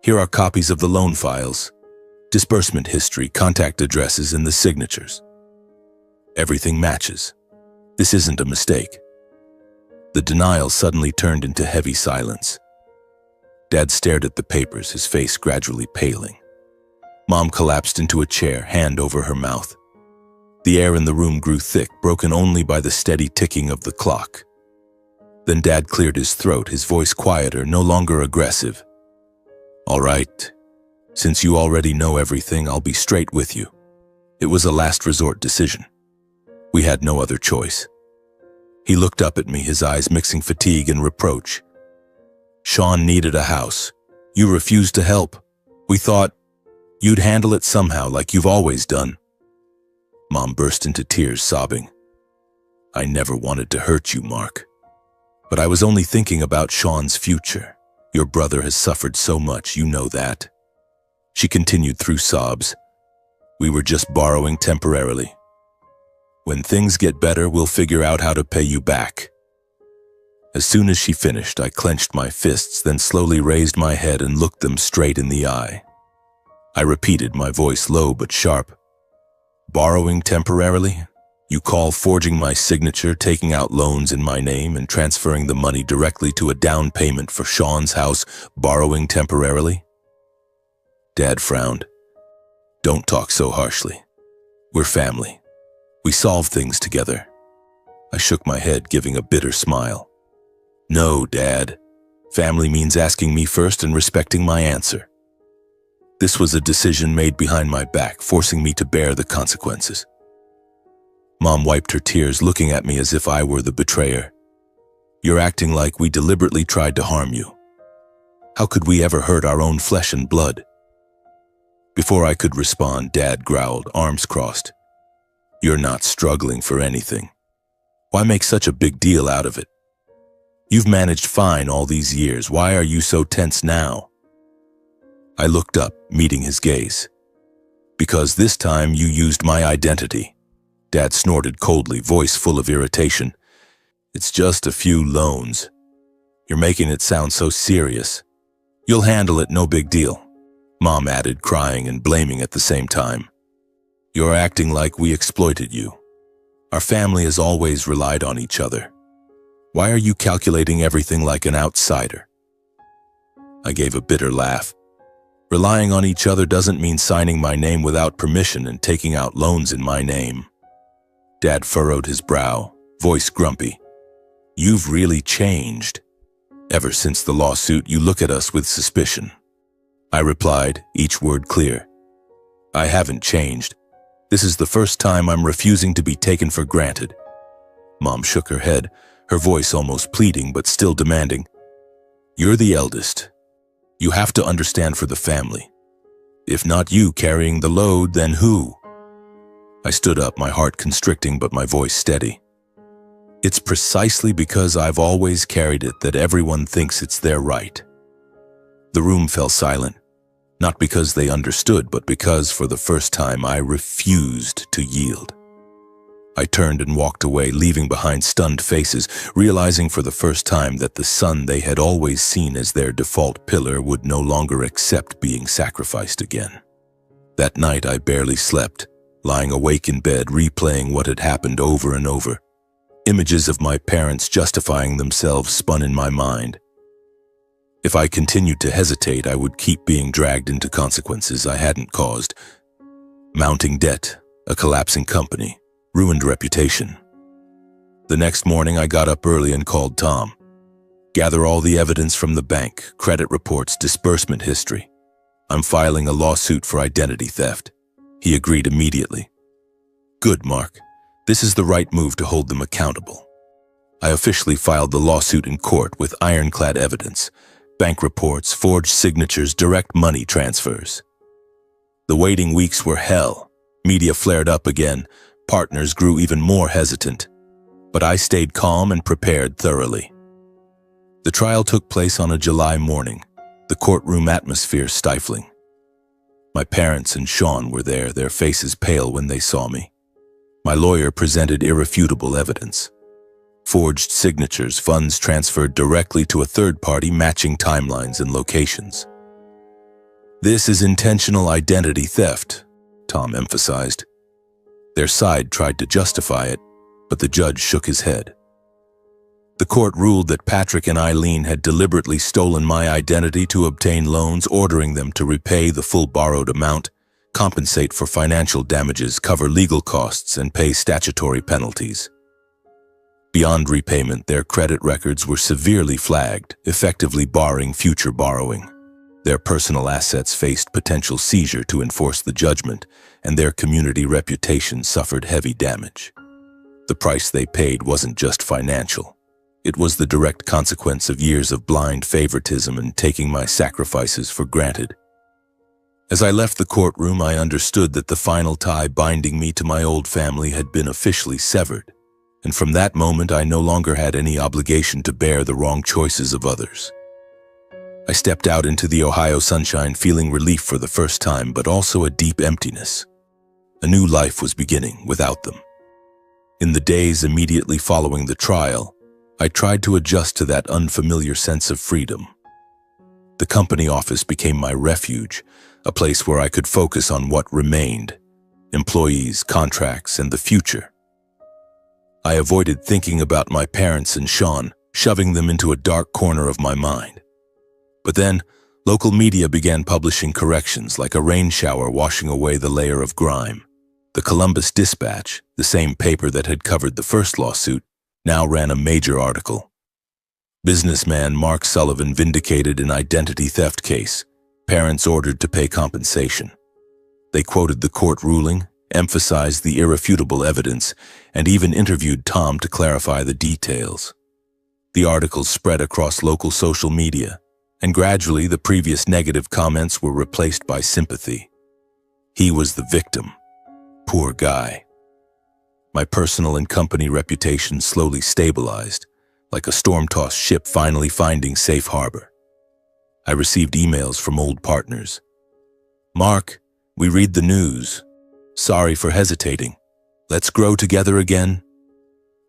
Here are copies of the loan files, disbursement history, contact addresses, and the signatures. Everything matches. This isn't a mistake. The denial suddenly turned into heavy silence. Dad stared at the papers, his face gradually paling. Mom collapsed into a chair, hand over her mouth. The air in the room grew thick, broken only by the steady ticking of the clock. Then Dad cleared his throat, his voice quieter, no longer aggressive. All right, since you already know everything, I'll be straight with you. It was a last resort decision. We had no other choice. He looked up at me, his eyes mixing fatigue and reproach. Sean needed a house. You refused to help. We thought you'd handle it somehow, like you've always done. Mom burst into tears, sobbing. I never wanted to hurt you, Mark. But I was only thinking about Sean's future. Your brother has suffered so much, you know that. She continued through sobs. We were just borrowing temporarily. When things get better, we'll figure out how to pay you back. As soon as she finished, I clenched my fists, then slowly raised my head and looked them straight in the eye. I repeated, my voice low but sharp. Borrowing temporarily? You call forging my signature, taking out loans in my name, and transferring the money directly to a down payment for Sean's house, borrowing temporarily? Dad frowned. Don't talk so harshly. We're family. We solve things together. I shook my head, giving a bitter smile. No, Dad. Family means asking me first and respecting my answer. This was a decision made behind my back, forcing me to bear the consequences. Mom wiped her tears, looking at me as if I were the betrayer. You're acting like we deliberately tried to harm you. How could we ever hurt our own flesh and blood? Before I could respond, Dad growled, arms crossed. You're not struggling for anything. Why make such a big deal out of it? You've managed fine all these years. Why are you so tense now? I looked up, meeting his gaze. Because this time you used my identity. Dad snorted coldly, voice full of irritation. It's just a few loans. You're making it sound so serious. You'll handle it, no big deal. Mom added, crying and blaming at the same time. You're acting like we exploited you. Our family has always relied on each other. Why are you calculating everything like an outsider? I gave a bitter laugh. Relying on each other doesn't mean signing my name without permission and taking out loans in my name. Dad furrowed his brow, voice grumpy. You've really changed. Ever since the lawsuit, you look at us with suspicion. I replied, each word clear. I haven't changed. This is the first time I'm refusing to be taken for granted. Mom shook her head, her voice almost pleading but still demanding. You're the eldest. You have to understand for the family. If not you carrying the load, then who? I stood up, my heart constricting but my voice steady. It's precisely because I've always carried it that everyone thinks it's their right. The room fell silent. Not because they understood, but because for the first time I refused to yield. I turned and walked away, leaving behind stunned faces, realizing for the first time that the son they had always seen as their default pillar would no longer accept being sacrificed again. That night I barely slept, lying awake in bed, replaying what had happened over and over. Images of my parents justifying themselves spun in my mind. If I continued to hesitate, I would keep being dragged into consequences I hadn't caused. Mounting debt, a collapsing company, ruined reputation. The next morning I got up early and called Tom. Gather all the evidence from the bank, credit reports, disbursement history. I'm filing a lawsuit for identity theft. He agreed immediately. Good, Mark. This is the right move to hold them accountable. I officially filed the lawsuit in court with ironclad evidence. Bank reports, forged signatures, direct money transfers. The waiting weeks were hell. Media flared up again. Partners grew even more hesitant. But I stayed calm and prepared thoroughly. The trial took place on a July morning, the courtroom atmosphere stifling. My parents and Sean were there, their faces pale when they saw me. My lawyer presented irrefutable evidence. Forged signatures, funds transferred directly to a third party, matching timelines and locations. This is intentional identity theft, Tom emphasized. Their side tried to justify it, but the judge shook his head. The court ruled that Patrick and Eileen had deliberately stolen my identity to obtain loans, ordering them to repay the full borrowed amount, compensate for financial damages, cover legal costs, and pay statutory penalties. Beyond repayment, their credit records were severely flagged, effectively barring future borrowing. Their personal assets faced potential seizure to enforce the judgment, and their community reputation suffered heavy damage. The price they paid wasn't just financial. It was the direct consequence of years of blind favoritism and taking my sacrifices for granted. As I left the courtroom, I understood that the final tie binding me to my old family had been officially severed, and from that moment I no longer had any obligation to bear the wrong choices of others. I stepped out into the Ohio sunshine, feeling relief for the first time, but also a deep emptiness. A new life was beginning without them. In the days immediately following the trial, I tried to adjust to that unfamiliar sense of freedom. The company office became my refuge, a place where I could focus on what remained: employees, contracts, and the future. I avoided thinking about my parents and Sean, shoving them into a dark corner of my mind. But then, local media began publishing corrections, like a rain shower washing away the layer of grime. The Columbus Dispatch, the same paper that had covered the first lawsuit, now ran a major article. Businessman Mark Sullivan vindicated in identity theft case. Parents ordered to pay compensation. They quoted the court ruling, emphasized the irrefutable evidence, and even interviewed Tom to clarify the details. The articles spread across local social media, and gradually the previous negative comments were replaced by sympathy. He was the victim. Poor guy. My personal and company reputation slowly stabilized, like a storm-tossed ship finally finding safe harbor. I received emails from old partners. "Mark, we read the news. Sorry for hesitating. Let's grow together again."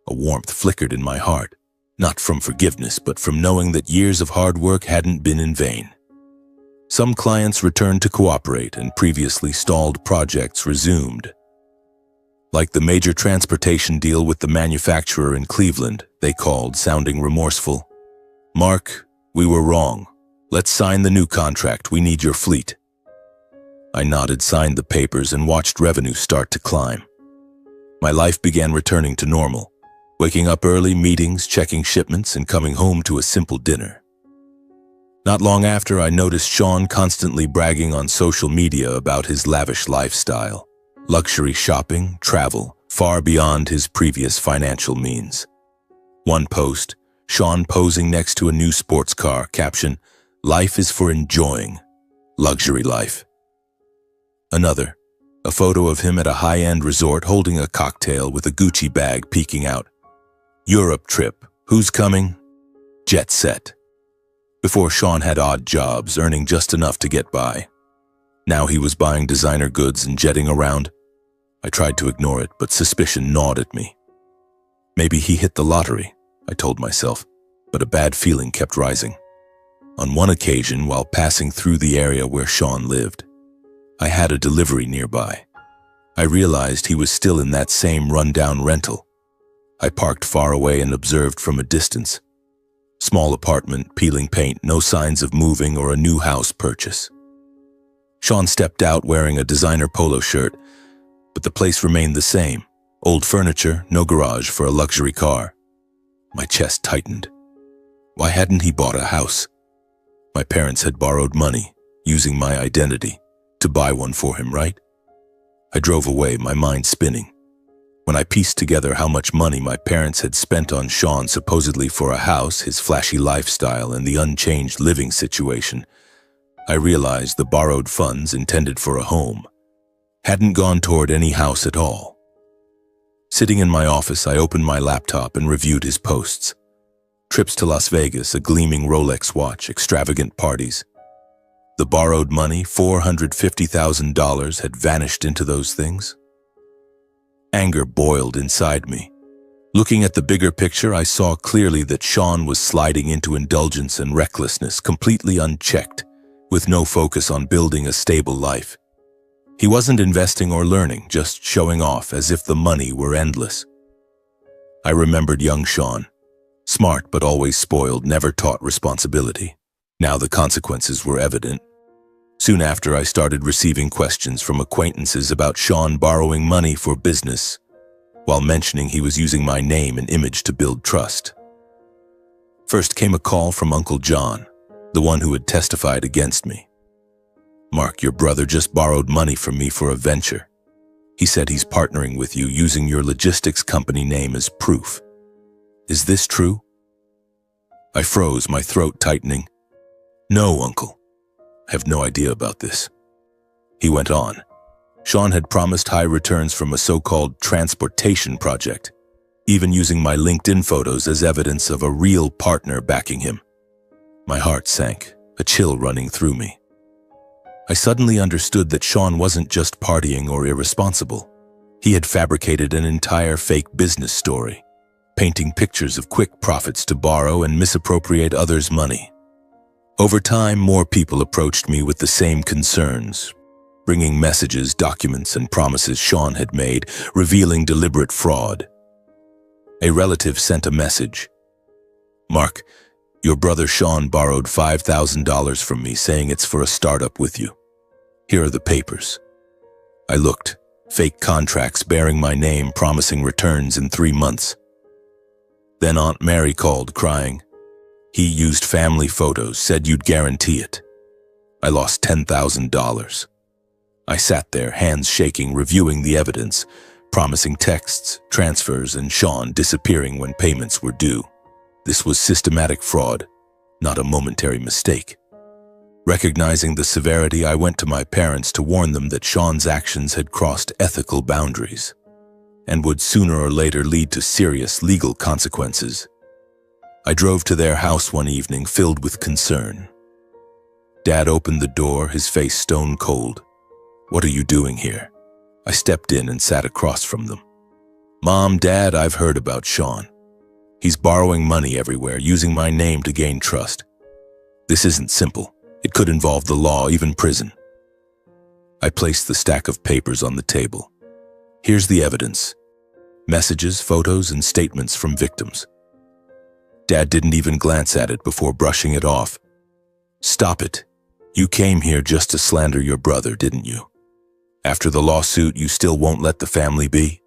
A warmth flickered in my heart, not from forgiveness, but from knowing that years of hard work hadn't been in vain. Some clients returned to cooperate, and previously stalled projects resumed. Like the major transportation deal with the manufacturer in Cleveland, they called, sounding remorseful. "Mark, we were wrong. Let's sign the new contract. We need your fleet." I nodded, signed the papers, and watched revenue start to climb. My life began returning to normal, waking up early, meetings, checking shipments, and coming home to a simple dinner. Not long after, I noticed Sean constantly bragging on social media about his lavish lifestyle. Luxury shopping, travel, far beyond his previous financial means. One post, Sean posing next to a new sports car, caption, "Life is for enjoying. Luxury life." Another, a photo of him at a high-end resort holding a cocktail with a Gucci bag peeking out. "Europe trip. Who's coming?" Jet set. Before, Sean had odd jobs, earning just enough to get by. Now he was buying designer goods and jetting around. I tried to ignore it, but suspicion gnawed at me. Maybe he hit the lottery, I told myself, but a bad feeling kept rising. On one occasion, while passing through the area where Sean lived, I had a delivery nearby. I realized he was still in that same rundown rental. I parked far away and observed from a distance. Small apartment, peeling paint, no signs of moving or a new house purchase. Sean stepped out wearing a designer polo shirt, but the place remained the same. Old furniture, no garage for a luxury car. My chest tightened. Why hadn't he bought a house? My parents had borrowed money, using my identity, to buy one for him, right? I drove away, my mind spinning. When I pieced together how much money my parents had spent on Sean supposedly for a house, his flashy lifestyle, and the unchanged living situation, I realized the borrowed funds intended for a home hadn't gone toward any house at all. Sitting in my office, I opened my laptop and reviewed his posts. Trips to Las Vegas, a gleaming Rolex watch, extravagant parties. The borrowed money, $450,000, had vanished into those things. Anger boiled inside me. Looking at the bigger picture, I saw clearly that Sean was sliding into indulgence and recklessness, completely unchecked, with no focus on building a stable life. He wasn't investing or learning, just showing off as if the money were endless. I remembered young Sean. Smart but always spoiled, never taught responsibility. Now the consequences were evident. Soon after, I started receiving questions from acquaintances about Sean borrowing money for business, while mentioning he was using my name and image to build trust. First came a call from Uncle John, the one who had testified against me. "Mark, your brother just borrowed money from me for a venture. He said he's partnering with you using your logistics company name as proof. Is this true?" I froze, my throat tightening. "No, Uncle. I have no idea about this." He went on. Sean had promised high returns from a so-called transportation project, even using my LinkedIn photos as evidence of a real partner backing him. My heart sank, a chill running through me. I suddenly understood that Sean wasn't just partying or irresponsible. He had fabricated an entire fake business story, painting pictures of quick profits to borrow and misappropriate others' money. Over time, more people approached me with the same concerns, bringing messages, documents, and promises Sean had made, revealing deliberate fraud. A relative sent a message. "Mark, your brother Sean borrowed $5,000 from me, saying it's for a startup with you. Here are the papers." I looked. Fake contracts bearing my name, promising returns in 3 months. Then Aunt Mary called, crying. "He used family photos, said you'd guarantee it." I lost $10,000. I sat there, hands shaking, reviewing the evidence, promising texts, transfers, and Sean disappearing when payments were due. This was systematic fraud, not a momentary mistake. Recognizing the severity, I went to my parents to warn them that Sean's actions had crossed ethical boundaries and would sooner or later lead to serious legal consequences. I drove to their house one evening, filled with concern. Dad opened the door, his face stone cold. "What are you doing here?" I stepped in and sat across from them. "Mom, Dad, I've heard about Sean. He's borrowing money everywhere, using my name to gain trust. This isn't simple. It could involve the law, even prison." I placed the stack of papers on the table. "Here's the evidence. Messages, photos, and statements from victims." Dad didn't even glance at it before brushing it off. "Stop it. You came here just to slander your brother, didn't you? After the lawsuit, you still won't let the family be?"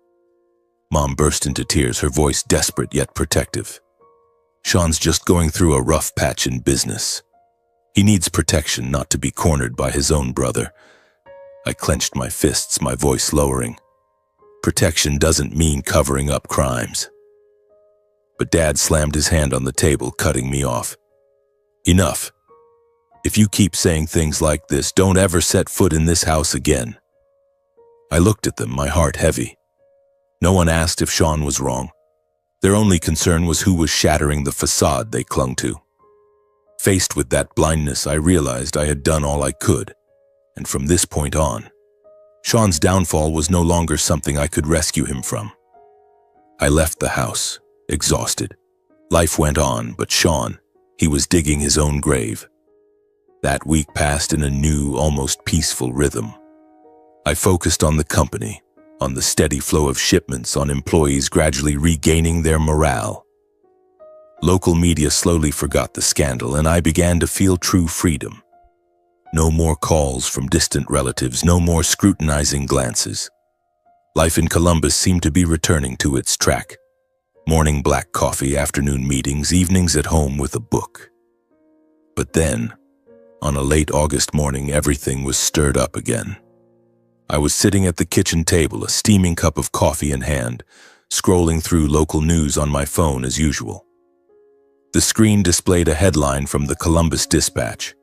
Mom burst into tears, her voice desperate yet protective. "Sean's just going through a rough patch in business. He needs protection, not to be cornered by his own brother." I clenched my fists, my voice lowering. Protection doesn't mean covering up crimes. But Dad slammed his hand on the table, cutting me off. "Enough. If you keep saying things like this, don't ever set foot in this house again." I looked at them, my heart heavy. No one asked if Sean was wrong. Their only concern was who was shattering the facade they clung to. Faced with that blindness, I realized I had done all I could, and from this point on, Sean's downfall was no longer something I could rescue him from. I left the house, exhausted. Life went on, but Sean, he was digging his own grave. That week passed in a new, almost peaceful rhythm. I focused on the company, on the steady flow of shipments, on employees gradually regaining their morale. Local media slowly forgot the scandal, and I began to feel true freedom. No more calls from distant relatives, no more scrutinizing glances. Life in Columbus seemed to be returning to its track. Morning black coffee, afternoon meetings, evenings at home with a book. But then, on a late August morning, everything was stirred up again. I was sitting at the kitchen table, a steaming cup of coffee in hand, scrolling through local news on my phone as usual. The screen displayed a headline from the Columbus Dispatch.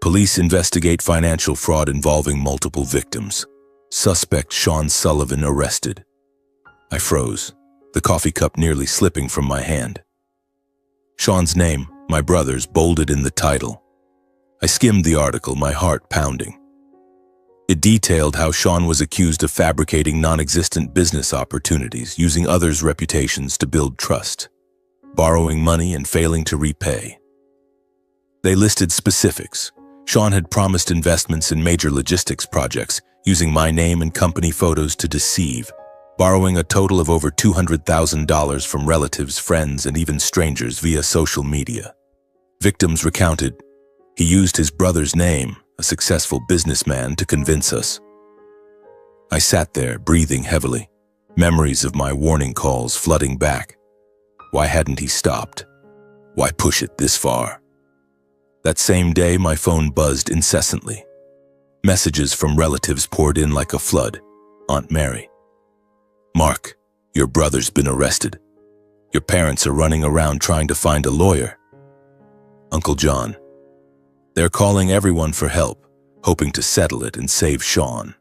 Police investigate financial fraud involving multiple victims. Suspect Sean Sullivan arrested. I froze, the coffee cup nearly slipping from my hand. Sean's name, my brother's, bolded in the title. I skimmed the article, my heart pounding. It detailed how Sean was accused of fabricating non-existent business opportunities, using others' reputations to build trust, borrowing money and failing to repay. They listed specifics. Sean had promised investments in major logistics projects, using my name and company photos to deceive, borrowing a total of over $200,000 from relatives, friends, and even strangers via social media. Victims recounted, he used his brother's name, a successful businessman, to convince us. I sat there, breathing heavily, memories of my warning calls flooding back. Why hadn't he stopped? Why push it this far? That same day, my phone buzzed incessantly. Messages from relatives poured in like a flood. Aunt Mary. Mark, your brother's been arrested. Your parents are running around trying to find a lawyer. Uncle John. They're calling everyone for help, hoping to settle it and save Sean.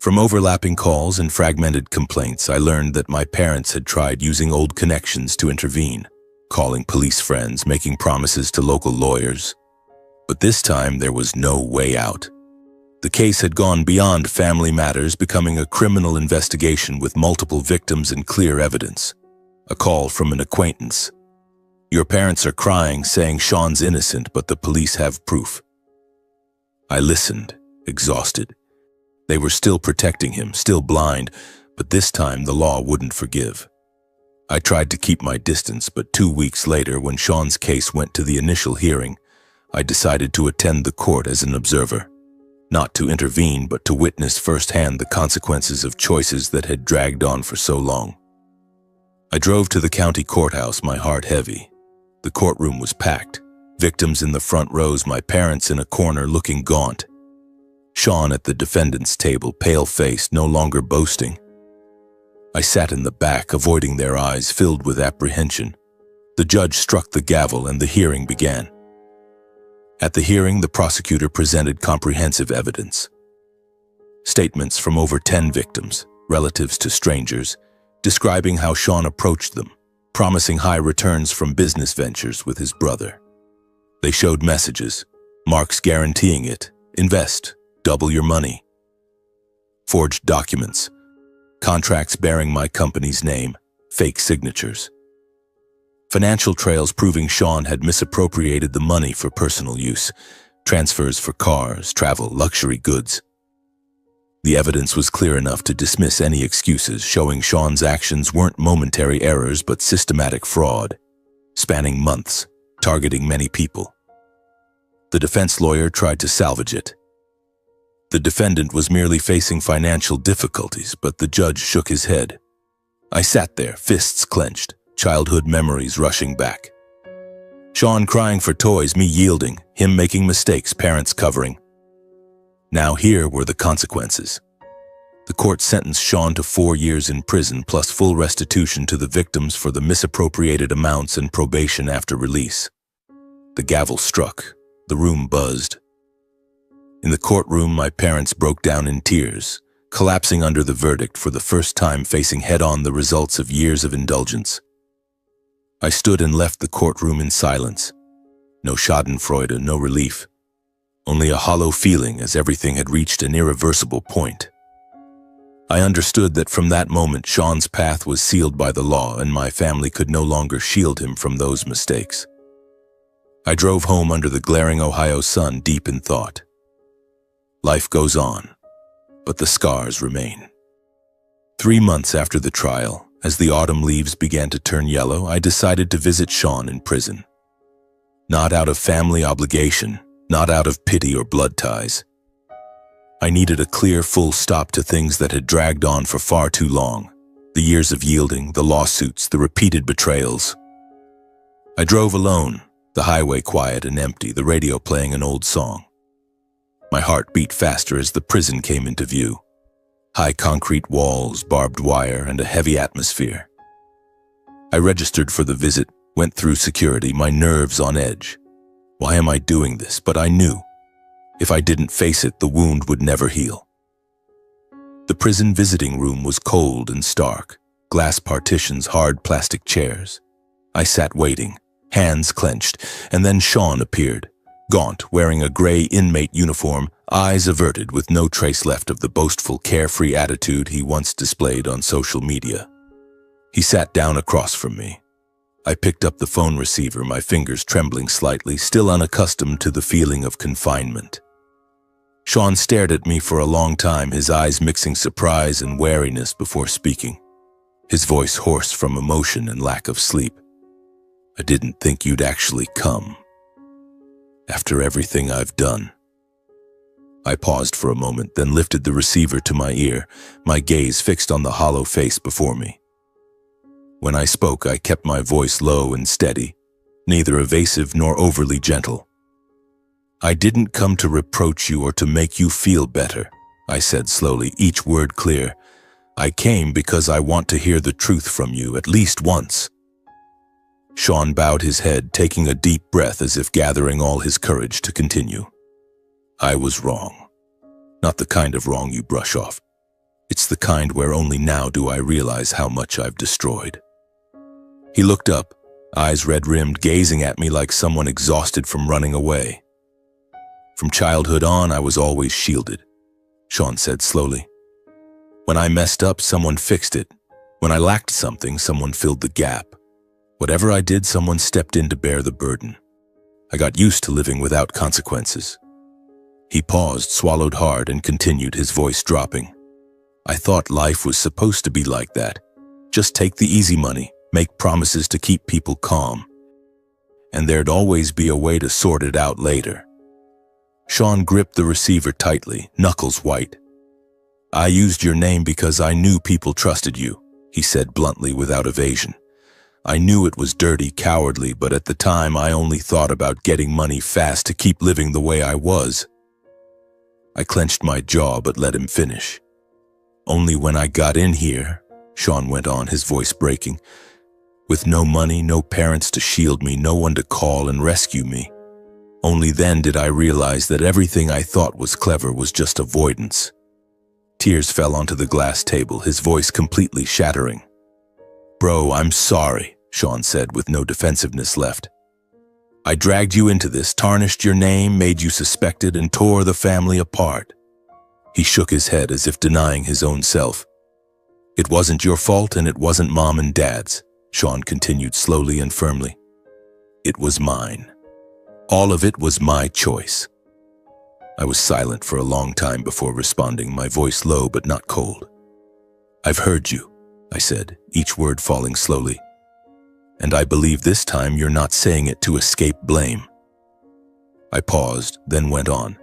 From overlapping calls and fragmented complaints, I learned that my parents had tried using old connections to intervene, calling police friends, making promises to local lawyers. But this time, there was no way out. The case had gone beyond family matters, becoming a criminal investigation with multiple victims and clear evidence. A call from an acquaintance. Your parents are crying, saying Sean's innocent, but the police have proof. I listened, exhausted. They were still protecting him, still blind, but this time the law wouldn't forgive. I tried to keep my distance, but 2 weeks later, when Sean's case went to the initial hearing, I decided to attend the court as an observer. Not to intervene, but to witness firsthand the consequences of choices that had dragged on for so long. I drove to the county courthouse, my heart heavy. The courtroom was packed, victims in the front rows, my parents in a corner looking gaunt. Sean at the defendant's table, pale-faced, no longer boasting. I sat in the back, avoiding their eyes, filled with apprehension. The judge struck the gavel and the hearing began. At the hearing, the prosecutor presented comprehensive evidence. Statements from over 10 victims, relatives to strangers, describing how Sean approached them, promising high returns from business ventures with his brother. They showed messages, marks guaranteeing it, invest, double your money. Forged documents, contracts bearing my company's name, fake signatures. Financial trails proving Sean had misappropriated the money for personal use, transfers for cars, travel, luxury goods. The evidence was clear enough to dismiss any excuses, showing Sean's actions weren't momentary errors but systematic fraud, spanning months, targeting many people. The defense lawyer tried to salvage it. The defendant was merely facing financial difficulties, but the judge shook his head. I sat there, fists clenched, childhood memories rushing back. Sean crying for toys, me yielding, him making mistakes, parents covering. Now here were the consequences. The court sentenced Sean to 4 years in prison plus full restitution to the victims for the misappropriated amounts and probation after release. The gavel struck. The room buzzed. In the courtroom, my parents broke down in tears, collapsing under the verdict for the first time, facing head-on the results of years of indulgence. I stood and left the courtroom in silence. No schadenfreude, no relief. only a hollow feeling as everything had reached an irreversible point. I understood that from that moment Sean's path was sealed by the law and my family could no longer shield him from those mistakes. I drove home under the glaring Ohio sun, deep in thought. Life goes on, but the scars remain. 3 months after the trial, as the autumn leaves began to turn yellow, I decided to visit Sean in prison. Not out of family obligation, not out of pity or blood ties. I needed a clear, full stop to things that had dragged on for far too long. The years of yielding, the lawsuits, the repeated betrayals. I drove alone, the highway quiet and empty, the radio playing an old song. My heart beat faster as the prison came into view. High concrete walls, barbed wire, and a heavy atmosphere. I registered for the visit, went through security, my nerves on edge. Why am I doing this? But I knew. If I didn't face it, the wound would never heal. The prison visiting room was cold and stark. Glass partitions, hard plastic chairs. I sat waiting, hands clenched, and then Sean appeared. Gaunt, wearing a gray inmate uniform, eyes averted with no trace left of the boastful, carefree attitude he once displayed on social media. He sat down across from me. I picked up the phone receiver, my fingers trembling slightly, still unaccustomed to the feeling of confinement. Sean stared at me for a long time, his eyes mixing surprise and wariness before speaking. His voice hoarse from emotion and lack of sleep. I didn't think you'd actually come. After everything I've done. I paused for a moment, then lifted the receiver to my ear, my gaze fixed on the hollow face before me. When I spoke, I kept my voice low and steady, neither evasive nor overly gentle. I didn't come to reproach you or to make you feel better, I said slowly, each word clear. I came because I want to hear the truth from you at least once. Sean bowed his head, taking a deep breath as if gathering all his courage to continue. I was wrong. Not the kind of wrong you brush off. It's the kind where only now do I realize how much I've destroyed. He looked up, eyes red-rimmed, gazing at me like someone exhausted from running away. From childhood on, I was always shielded, Sean said slowly. When I messed up, someone fixed it. When I lacked something, someone filled the gap. Whatever I did, someone stepped in to bear the burden. I got used to living without consequences. He paused, swallowed hard, and continued, his voice dropping. I thought life was supposed to be like that. Just take the easy money, make promises to keep people calm. And there'd always be a way to sort it out later. Sean gripped the receiver tightly, knuckles white. I used your name because I knew people trusted you, he said bluntly without evasion. I knew it was dirty, cowardly, but at the time I only thought about getting money fast to keep living the way I was. I clenched my jaw but let him finish. Only when I got in here, Sean went on, his voice breaking, with no money, no parents to shield me, no one to call and rescue me. Only then did I realize that everything I thought was clever was just avoidance. Tears fell onto the glass table, his voice completely shattering. Bro, I'm sorry, Sean said with no defensiveness left. I dragged you into this, tarnished your name, made you suspected, and tore the family apart. He shook his head as if denying his own self. It wasn't your fault and it wasn't Mom and Dad's, Sean continued slowly and firmly. It was mine. All of it was my choice. I was silent for a long time before responding, my voice low but not cold. I've heard you, I said, each word falling slowly. And I believe this time you're not saying it to escape blame. I paused, then went on.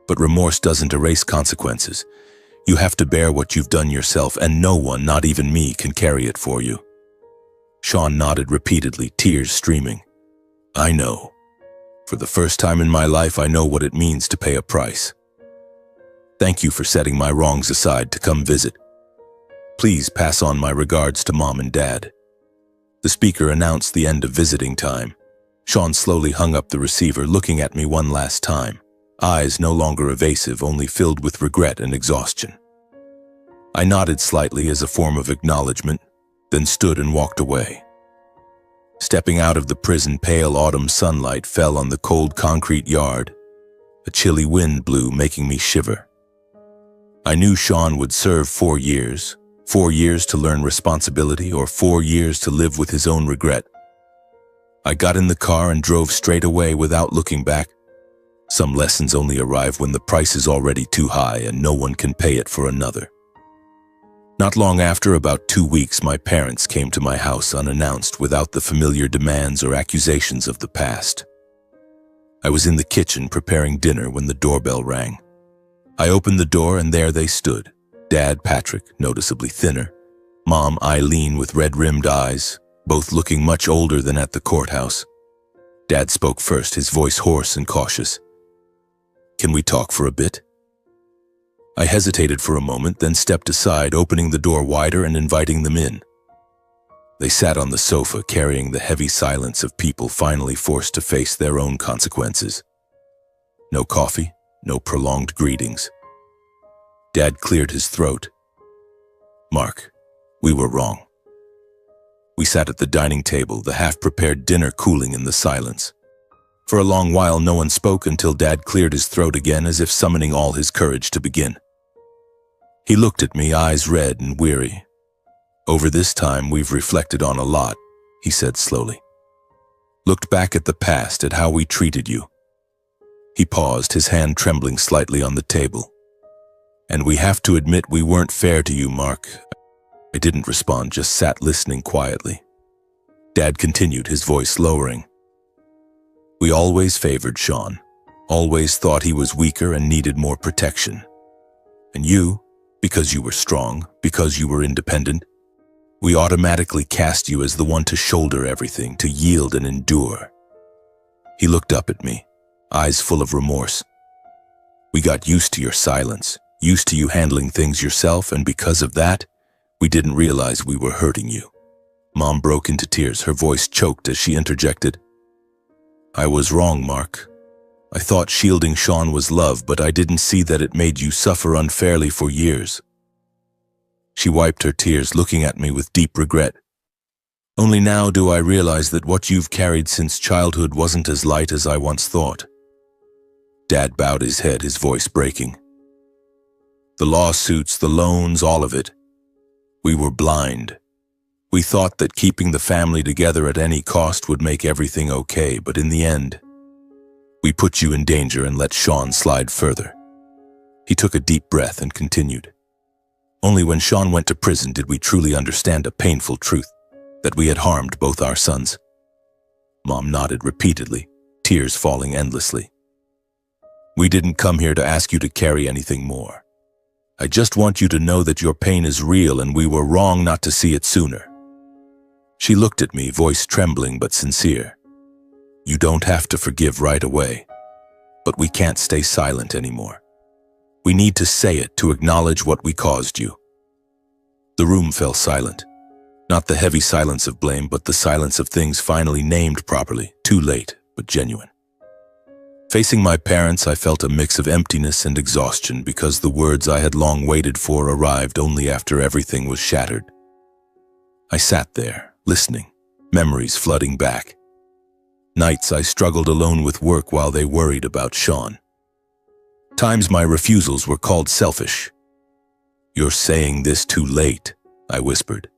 But remorse doesn't erase consequences. You have to bear what you've done yourself, and no one, not even me, can carry it for you. Sean nodded repeatedly, tears streaming. I know. For the first time in my life, I know what it means to pay a price. Thank you for setting my wrongs aside to come visit. Please pass on my regards to Mom and Dad. The speaker announced the end of visiting time. Sean slowly hung up the receiver, looking at me one last time, eyes no longer evasive, only filled with regret and exhaustion. I nodded slightly as a form of acknowledgement, then stood and walked away. Stepping out of the prison, pale autumn sunlight fell on the cold concrete yard, A chilly wind blew, making me shiver. I knew Sean would serve 4 years, 4 years to learn responsibility, or 4 years to live with his own regret. I got in the car and drove straight away without looking back. Some lessons only arrive when the price is already too high and no one can pay it for another. Not long after, about 2 weeks, my parents came to my house unannounced, without the familiar demands or accusations of the past. I was in the kitchen preparing dinner when the doorbell rang. I opened the door and there they stood. Dad, Patrick, noticeably thinner. Mom, Eileen, with red-rimmed eyes, both looking much older than at the courthouse. Dad spoke first, his voice hoarse and cautious. "Can we talk for a bit?" I hesitated for a moment, then stepped aside, opening the door wider and inviting them in. They sat on the sofa, carrying the heavy silence of people finally forced to face their own consequences. No coffee, no prolonged greetings. Dad cleared his throat. "Mark, we were wrong." We sat at the dining table, the half-prepared dinner cooling in the silence. For a long while no one spoke until Dad cleared his throat again, as if summoning all his courage to begin. He looked at me, eyes red and weary. "Over this time we've reflected on a lot," he said slowly. "Looked back at the past, at how we treated you." He paused, his hand trembling slightly on the table. "And we have to admit we weren't fair to you, Mark." I didn't respond, just sat listening quietly. Dad continued, his voice lowering. "We always favored Sean, always thought he was weaker and needed more protection. And you, because you were strong, because you were independent, we automatically cast you as the one to shoulder everything, to yield and endure." He looked up at me, eyes full of remorse. "We got used to your silence, used to you handling things yourself, and because of that, we didn't realize we were hurting you." Mom broke into tears, her voice choked as she interjected. "I was wrong, Mark. I thought shielding Sean was love, but I didn't see that it made you suffer unfairly for years." She wiped her tears, looking at me with deep regret. "Only now do I realize that what you've carried since childhood wasn't as light as I once thought." Dad bowed his head, his voice breaking. "The lawsuits, the loans, all of it. We were blind. We thought that keeping the family together at any cost would make everything okay, but in the end, we put you in danger and let Sean slide further." He took a deep breath and continued. "Only when Sean went to prison did we truly understand a painful truth, that we had harmed both our sons." Mom nodded repeatedly, tears falling endlessly. "We didn't come here to ask you to carry anything more. I just want you to know that your pain is real and we were wrong not to see it sooner." She looked at me, voice trembling but sincere. "You don't have to forgive right away, but we can't stay silent anymore. We need to say it, to acknowledge what we caused you." The room fell silent. Not the heavy silence of blame, but the silence of things finally named properly, too late, but genuine. Facing my parents, I felt a mix of emptiness and exhaustion because the words I had long waited for arrived only after everything was shattered. I sat there, listening, memories flooding back. Nights I struggled alone with work while they worried about Sean. Times my refusals were called selfish. "You're saying this too late," I whispered.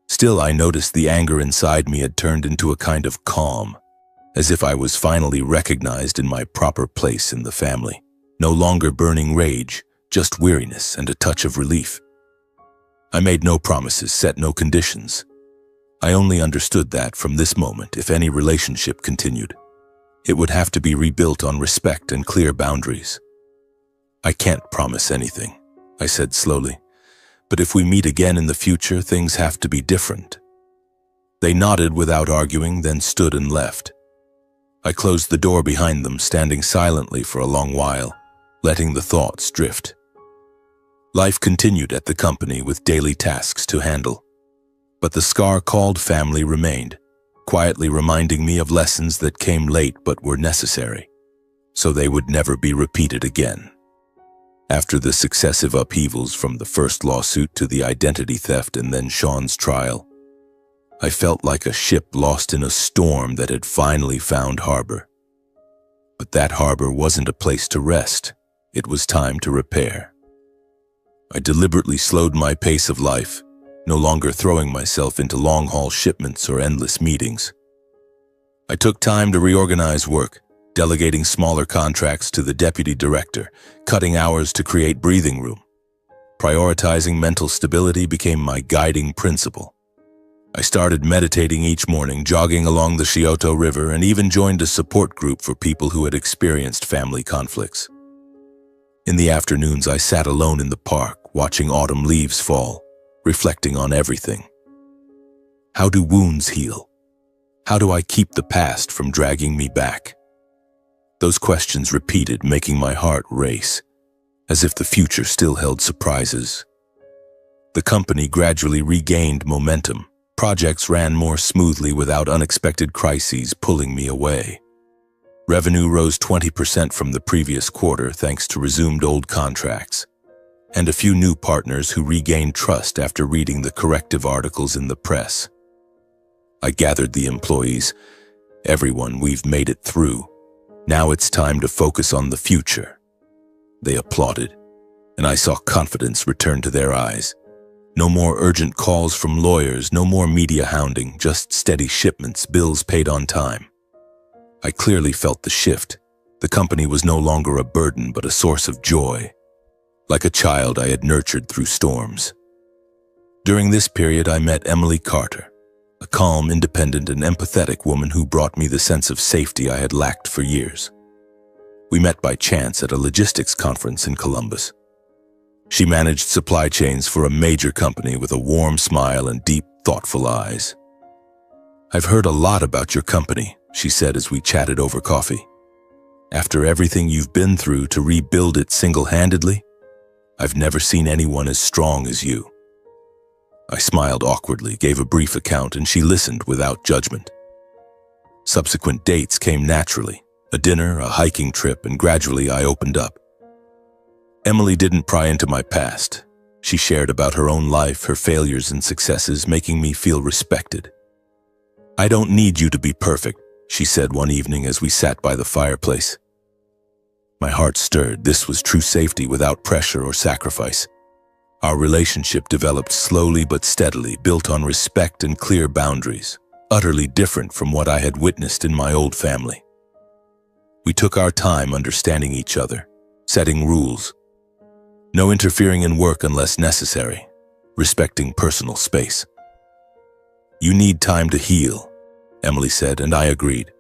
Still, I noticed the anger inside me had turned into a kind of calm, as if I was finally recognized in my proper place in the family. No longer burning rage, just weariness and a touch of relief. I made no promises, set no conditions. I only understood that from this moment, if any relationship continued, it would have to be rebuilt on respect and clear boundaries. "I can't promise anything," I said slowly, "but if we meet again in the future, things have to be different." They nodded without arguing, then stood and left. I closed the door behind them, standing silently for a long while, letting the thoughts drift. Life continued at the company with daily tasks to handle. But the scar called family remained, quietly reminding me of lessons that came late but were necessary, so they would never be repeated again. After the successive upheavals from the first lawsuit to the identity theft and then Sean's trial, I felt like a ship lost in a storm that had finally found harbor. But that harbor wasn't a place to rest. It was time to repair. I deliberately slowed my pace of life, no longer throwing myself into long-haul shipments or endless meetings. I took time to reorganize work, delegating smaller contracts to the deputy director, cutting hours to create breathing room. Prioritizing mental stability became my guiding principle. I started meditating each morning, jogging along the Scioto River, and even joined a support group for people who had experienced family conflicts. In the afternoons, I sat alone in the park, watching autumn leaves fall, reflecting on everything. How do wounds heal? How do I keep the past from dragging me back? Those questions repeated, making my heart race, as if the future still held surprises. The company gradually regained momentum. Projects ran more smoothly without unexpected crises pulling me away. Revenue rose 20% from the previous quarter thanks to resumed old contracts, and a few new partners who regained trust after reading the corrective articles in the press. I gathered the employees. Everyone, we've made it through. Now it's time to focus on the future. They applauded, and I saw confidence return to their eyes. No more urgent calls from lawyers, no more media hounding, just steady shipments, bills paid on time. I clearly felt the shift. The company was no longer a burden, but a source of joy. Like a child I had nurtured through storms. During this period, I met Emily Carter, a calm, independent, and empathetic woman who brought me the sense of safety I had lacked for years. We met by chance at a logistics conference in Columbus. She managed supply chains for a major company with a warm smile and deep, thoughtful eyes. "I've heard a lot about your company," she said as we chatted over coffee. "After everything you've been through to rebuild it single-handedly, I've never seen anyone as strong as you." I smiled awkwardly, gave a brief account, and she listened without judgment. Subsequent dates came naturally, a dinner, a hiking trip, and gradually I opened up. Emily didn't pry into my past. She shared about her own life, her failures and successes, making me feel respected. "I don't need you to be perfect," she said one evening as we sat by the fireplace. My heart stirred. This was true safety without pressure or sacrifice. Our relationship developed slowly but steadily, built on respect and clear boundaries, utterly different from what I had witnessed in my old family. We took our time understanding each other, setting rules. No interfering in work unless necessary, respecting personal space. "You need time to heal," Emily said, and I agreed.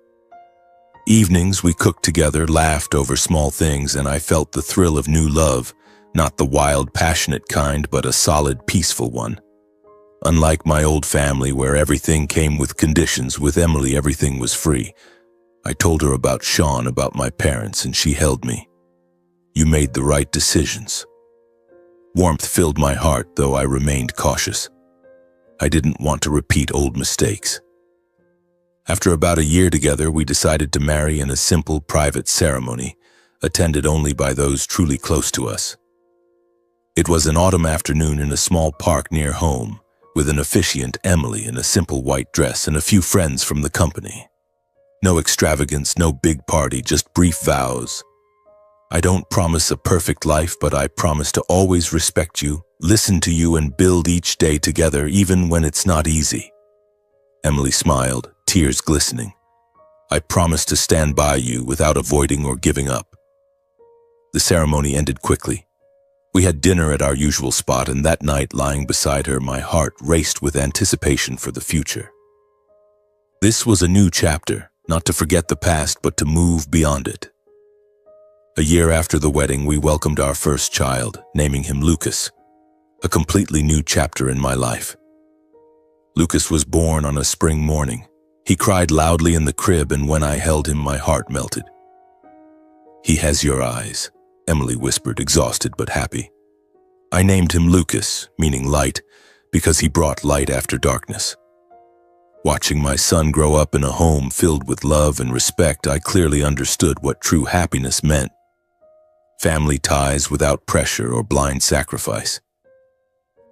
Evenings we cooked together, laughed over small things, and I felt the thrill of new love, not the wild, passionate kind, but a solid, peaceful one. Unlike my old family where everything came with conditions, with Emily everything was free. I told her about Sean, about my parents, and she held me. "You made the right decisions." Warmth filled my heart, though I remained cautious. I didn't want to repeat old mistakes. After about a year together, we decided to marry in a simple, private ceremony, attended only by those truly close to us. It was an autumn afternoon in a small park near home, with an officiant, Emily, in a simple white dress and a few friends from the company. No extravagance, no big party, just brief vows. "I don't promise a perfect life, but I promise to always respect you, listen to you, and build each day together, even when it's not easy." Emily smiled, tears glistening. "I promise to stand by you without avoiding or giving up." The ceremony ended quickly. We had dinner at our usual spot, and that night, lying beside her, my heart raced with anticipation for the future. This was a new chapter, not to forget the past, but to move beyond it. A year after the wedding, we welcomed our first child, naming him Lucas, a completely new chapter in my life. Lucas was born on a spring morning. He cried loudly in the crib, and when I held him, my heart melted. "He has your eyes," Emily whispered, exhausted but happy. I named him Lucas, meaning light, because he brought light after darkness. Watching my son grow up in a home filled with love and respect, I clearly understood what true happiness meant. Family ties without pressure or blind sacrifice.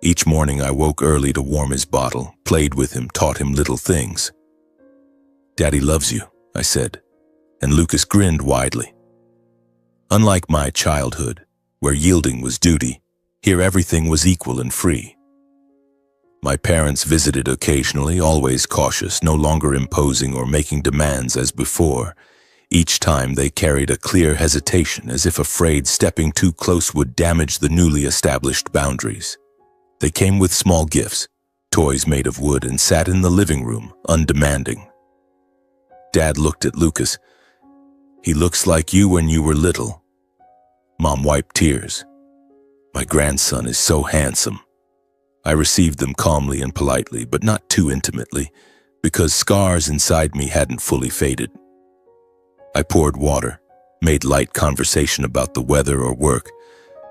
Each morning I woke early to warm his bottle, played with him, taught him little things. "Daddy loves you," I said, and Lucas grinned widely. Unlike my childhood, where yielding was duty, here everything was equal and free. My parents visited occasionally, always cautious, no longer imposing or making demands as before. Each time they carried a clear hesitation, as if afraid stepping too close would damage the newly established boundaries. They came with small gifts, toys made of wood, and sat in the living room, undemanding. Dad looked at Lucas. "He looks like you when you were little." Mom wiped tears. "My grandson is so handsome." I received them calmly and politely, but not too intimately, because scars inside me hadn't fully faded. I poured water, made light conversation about the weather or work,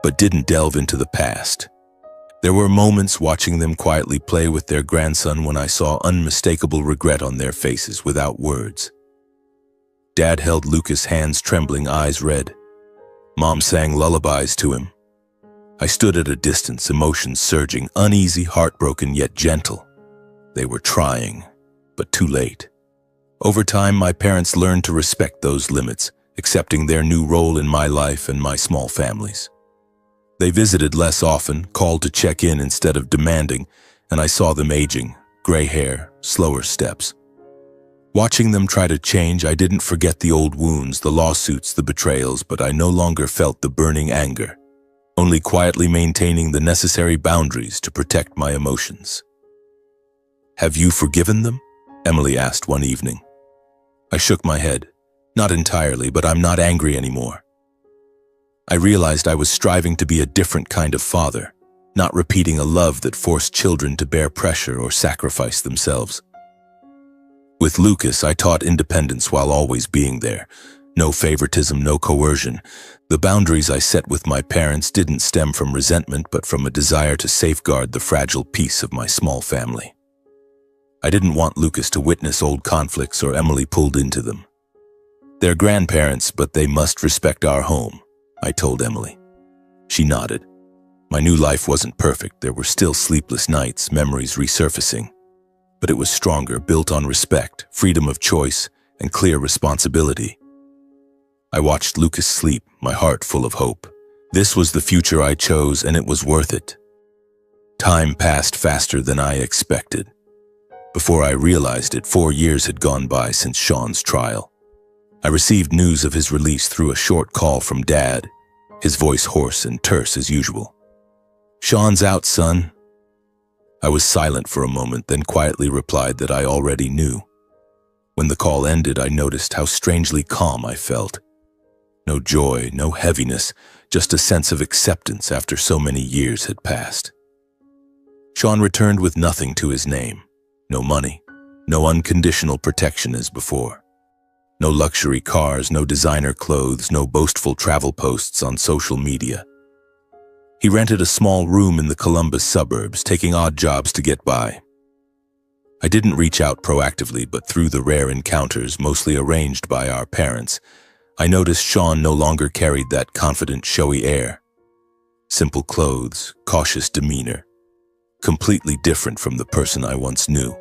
but didn't delve into the past. There were moments watching them quietly play with their grandson when I saw unmistakable regret on their faces without words. Dad held Lucas' hands trembling, eyes red. Mom sang lullabies to him. I stood at a distance, emotions surging, uneasy, heartbroken, yet gentle. They were trying, but too late. Over time, my parents learned to respect those limits, accepting their new role in my life and my small family's. They visited less often, called to check in instead of demanding, and I saw them aging, gray hair, slower steps. Watching them try to change, I didn't forget the old wounds, the lawsuits, the betrayals, but I no longer felt the burning anger, only quietly maintaining the necessary boundaries to protect my emotions. "Have you forgiven them?" Emily asked one evening. I shook my head. "Not entirely, but I'm not angry anymore." I realized I was striving to be a different kind of father, not repeating a love that forced children to bear pressure or sacrifice themselves. With Lucas, I taught independence while always being there. No favoritism, no coercion. The boundaries I set with my parents didn't stem from resentment, but from a desire to safeguard the fragile peace of my small family. I didn't want Lucas to witness old conflicts or Emily pulled into them. "They're grandparents, but they must respect our home," I told Emily. She nodded. My new life wasn't perfect. There were still sleepless nights, memories resurfacing. But it was stronger, built on respect, freedom of choice, and clear responsibility. I watched Lucas sleep, my heart full of hope. This was the future I chose, and it was worth it. Time passed faster than I expected. Before I realized it, 4 years had gone by since Sean's trial. I received news of his release through a short call from Dad, his voice hoarse and terse as usual. "Sean's out, son." I was silent for a moment, then quietly replied that I already knew. When the call ended, I noticed how strangely calm I felt. No joy, no heaviness, just a sense of acceptance after so many years had passed. Sean returned with nothing to his name. No money, no unconditional protection as before. No luxury cars, no designer clothes, no boastful travel posts on social media. He rented a small room in the Columbus suburbs, taking odd jobs to get by. I didn't reach out proactively, but through the rare encounters, mostly arranged by our parents, I noticed Sean no longer carried that confident, showy air. Simple clothes, cautious demeanor, completely different from the person I once knew.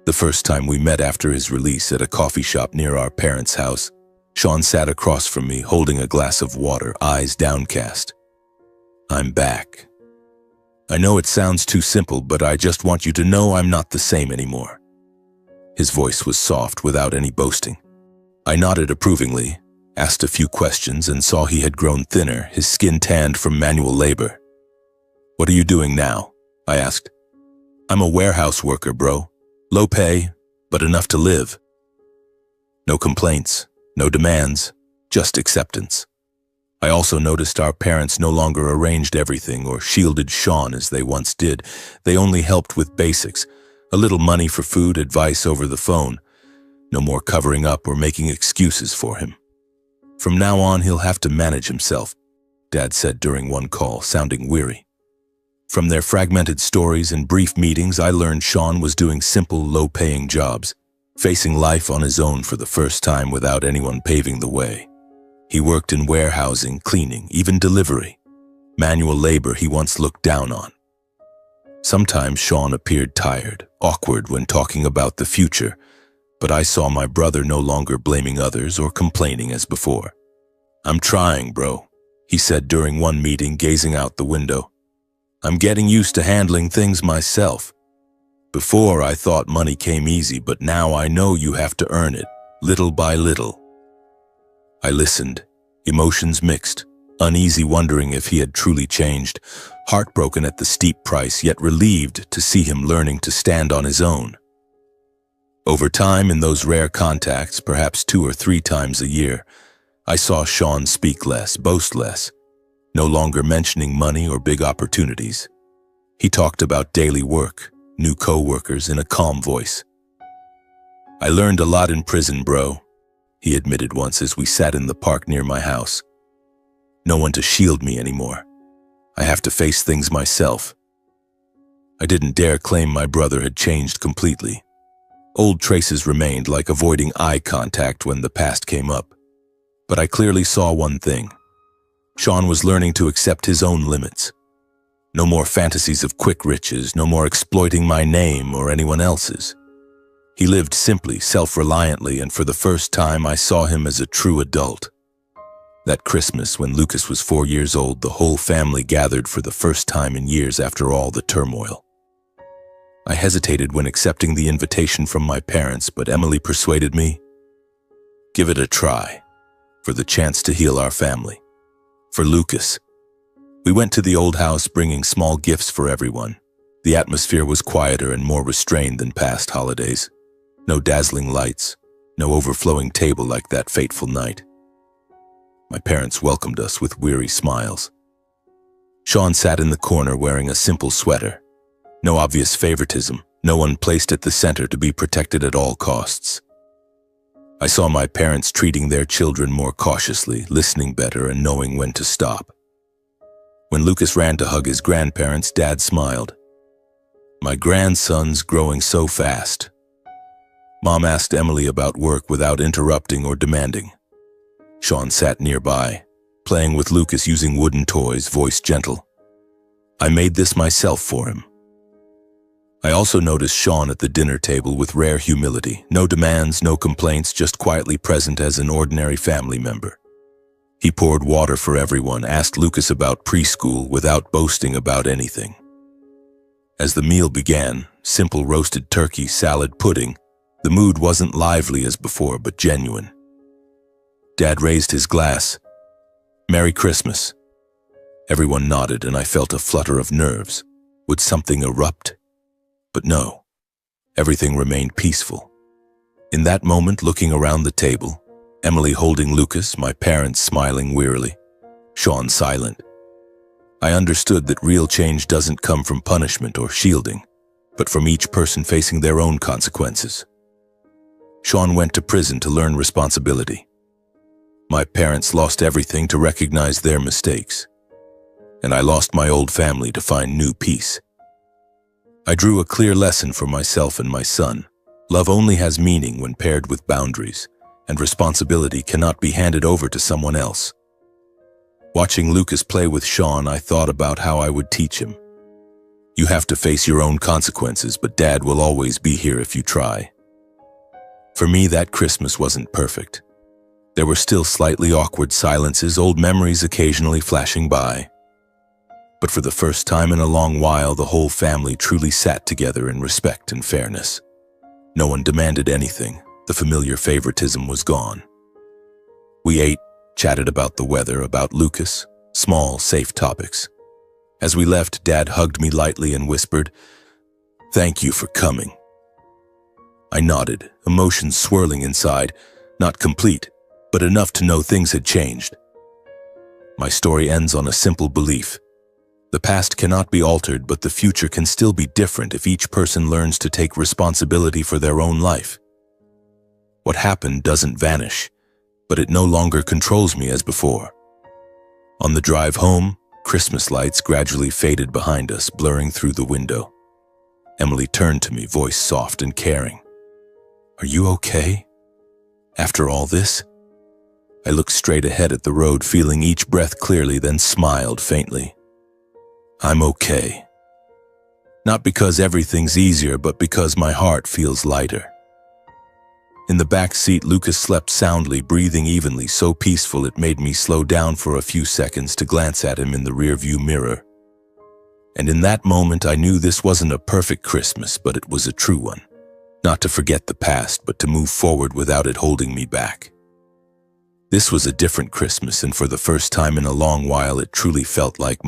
The first time we met after his release at a coffee shop near our parents' house, Sean sat across from me holding a glass of water, eyes downcast. "I'm back. I know it sounds too simple, but I just want you to know I'm not the same anymore." His voice was soft without any boasting. I nodded approvingly, asked a few questions, and saw he had grown thinner, his skin tanned from manual labor. "What are you doing now?" I asked. "I'm a warehouse worker, bro. Low pay, but enough to live." No complaints, no demands, just acceptance. I also noticed our parents no longer arranged everything or shielded Sean as they once did. They only helped with basics, a little money for food, advice over the phone. No more covering up or making excuses for him. "From now on, he'll have to manage himself," Dad said during one call, sounding weary. From their fragmented stories and brief meetings, I learned Sean was doing simple, low-paying jobs, facing life on his own for the first time without anyone paving the way. He worked in warehousing, cleaning, even delivery. Manual labor he once looked down on. Sometimes Sean appeared tired, awkward when talking about the future, But I saw my brother no longer blaming others or complaining as before. "I'm trying, bro," he said during one meeting, gazing out the window. "I'm getting used to handling things myself. Before I thought money came easy, but now I know you have to earn it, little by little." I listened, emotions mixed, uneasy, wondering if he had truly changed, heartbroken at the steep price, yet relieved to see him learning to stand on his own. Over time, in those rare contacts, perhaps 2 or 3 times a year, I saw Sean speak less, boast less, no longer mentioning money or big opportunities. He talked about daily work, new co-workers in a calm voice. "I learned a lot in prison, bro," he admitted once as we sat in the park near my house. "No one to shield me anymore. I have to face things myself." I didn't dare claim my brother had changed completely. Old traces remained, like avoiding eye contact when the past came up. But I clearly saw one thing. Sean was learning to accept his own limits. No more fantasies of quick riches, no more exploiting my name or anyone else's. He lived simply, self-reliantly, and for the first time I saw him as a true adult. That Christmas, when Lucas was 4 years old, the whole family gathered for the first time in years after all the turmoil. I hesitated when accepting the invitation from my parents, but Emily persuaded me. "Give it a try, for the chance to heal our family. For Lucas." We went to the old house, bringing small gifts for everyone. The atmosphere was quieter and more restrained than past holidays. No dazzling lights, no overflowing table like that fateful night. My parents welcomed us with weary smiles. Sean sat in the corner wearing a simple sweater. No obvious favoritism, no one placed at the center to be protected at all costs. I saw my parents treating their children more cautiously, listening better and knowing when to stop. When Lucas ran to hug his grandparents, Dad smiled. "My grandson's growing so fast." Mom asked Emily about work without interrupting or demanding. Sean sat nearby, playing with Lucas using wooden toys, voice gentle. "I made this myself for him." I also noticed Sean at the dinner table with rare humility. No demands, no complaints, just quietly present as an ordinary family member. He poured water for everyone, asked Lucas about preschool without boasting about anything. As the meal began, simple roasted turkey, salad, pudding, the mood wasn't lively as before, but genuine. Dad raised his glass. "Merry Christmas." Everyone nodded, and I felt a flutter of nerves. Would something erupt? But no, everything remained peaceful. In that moment, looking around the table, Emily holding Lucas, my parents smiling wearily, Sean silent. I understood that real change doesn't come from punishment or shielding, but from each person facing their own consequences. Sean went to prison to learn responsibility. My parents lost everything to recognize their mistakes, and I lost my old family to find new peace. I drew a clear lesson for myself and my son. Love only has meaning when paired with boundaries, and responsibility cannot be handed over to someone else. Watching Lucas play with Sean, I thought about how I would teach him. You have to face your own consequences, but Dad will always be here if you try. For me, that Christmas wasn't perfect. There were still slightly awkward silences, old memories occasionally flashing by. But for the first time in a long while, the whole family truly sat together in respect and fairness. No one demanded anything. The familiar favoritism was gone. We ate, chatted about the weather, about Lucas, small, safe topics. As we left, Dad hugged me lightly and whispered, "Thank you for coming." I nodded, emotions swirling inside, not complete, but enough to know things had changed. My story ends on a simple belief. The past cannot be altered, but the future can still be different if each person learns to take responsibility for their own life. What happened doesn't vanish, but it no longer controls me as before. On the drive home, Christmas lights gradually faded behind us, blurring through the window. Emily turned to me, voice soft and caring. "Are you okay? After all this?" I looked straight ahead at the road, feeling each breath clearly, then smiled faintly. "I'm okay. Not because everything's easier, but because my heart feels lighter." In the back seat, Lucas slept soundly, breathing evenly, so peaceful it made me slow down for a few seconds to glance at him in the rearview mirror. And in that moment, I knew this wasn't a perfect Christmas, but it was a true one. Not to forget the past, but to move forward without it holding me back. This was a different Christmas, and for the first time in a long while, it truly felt like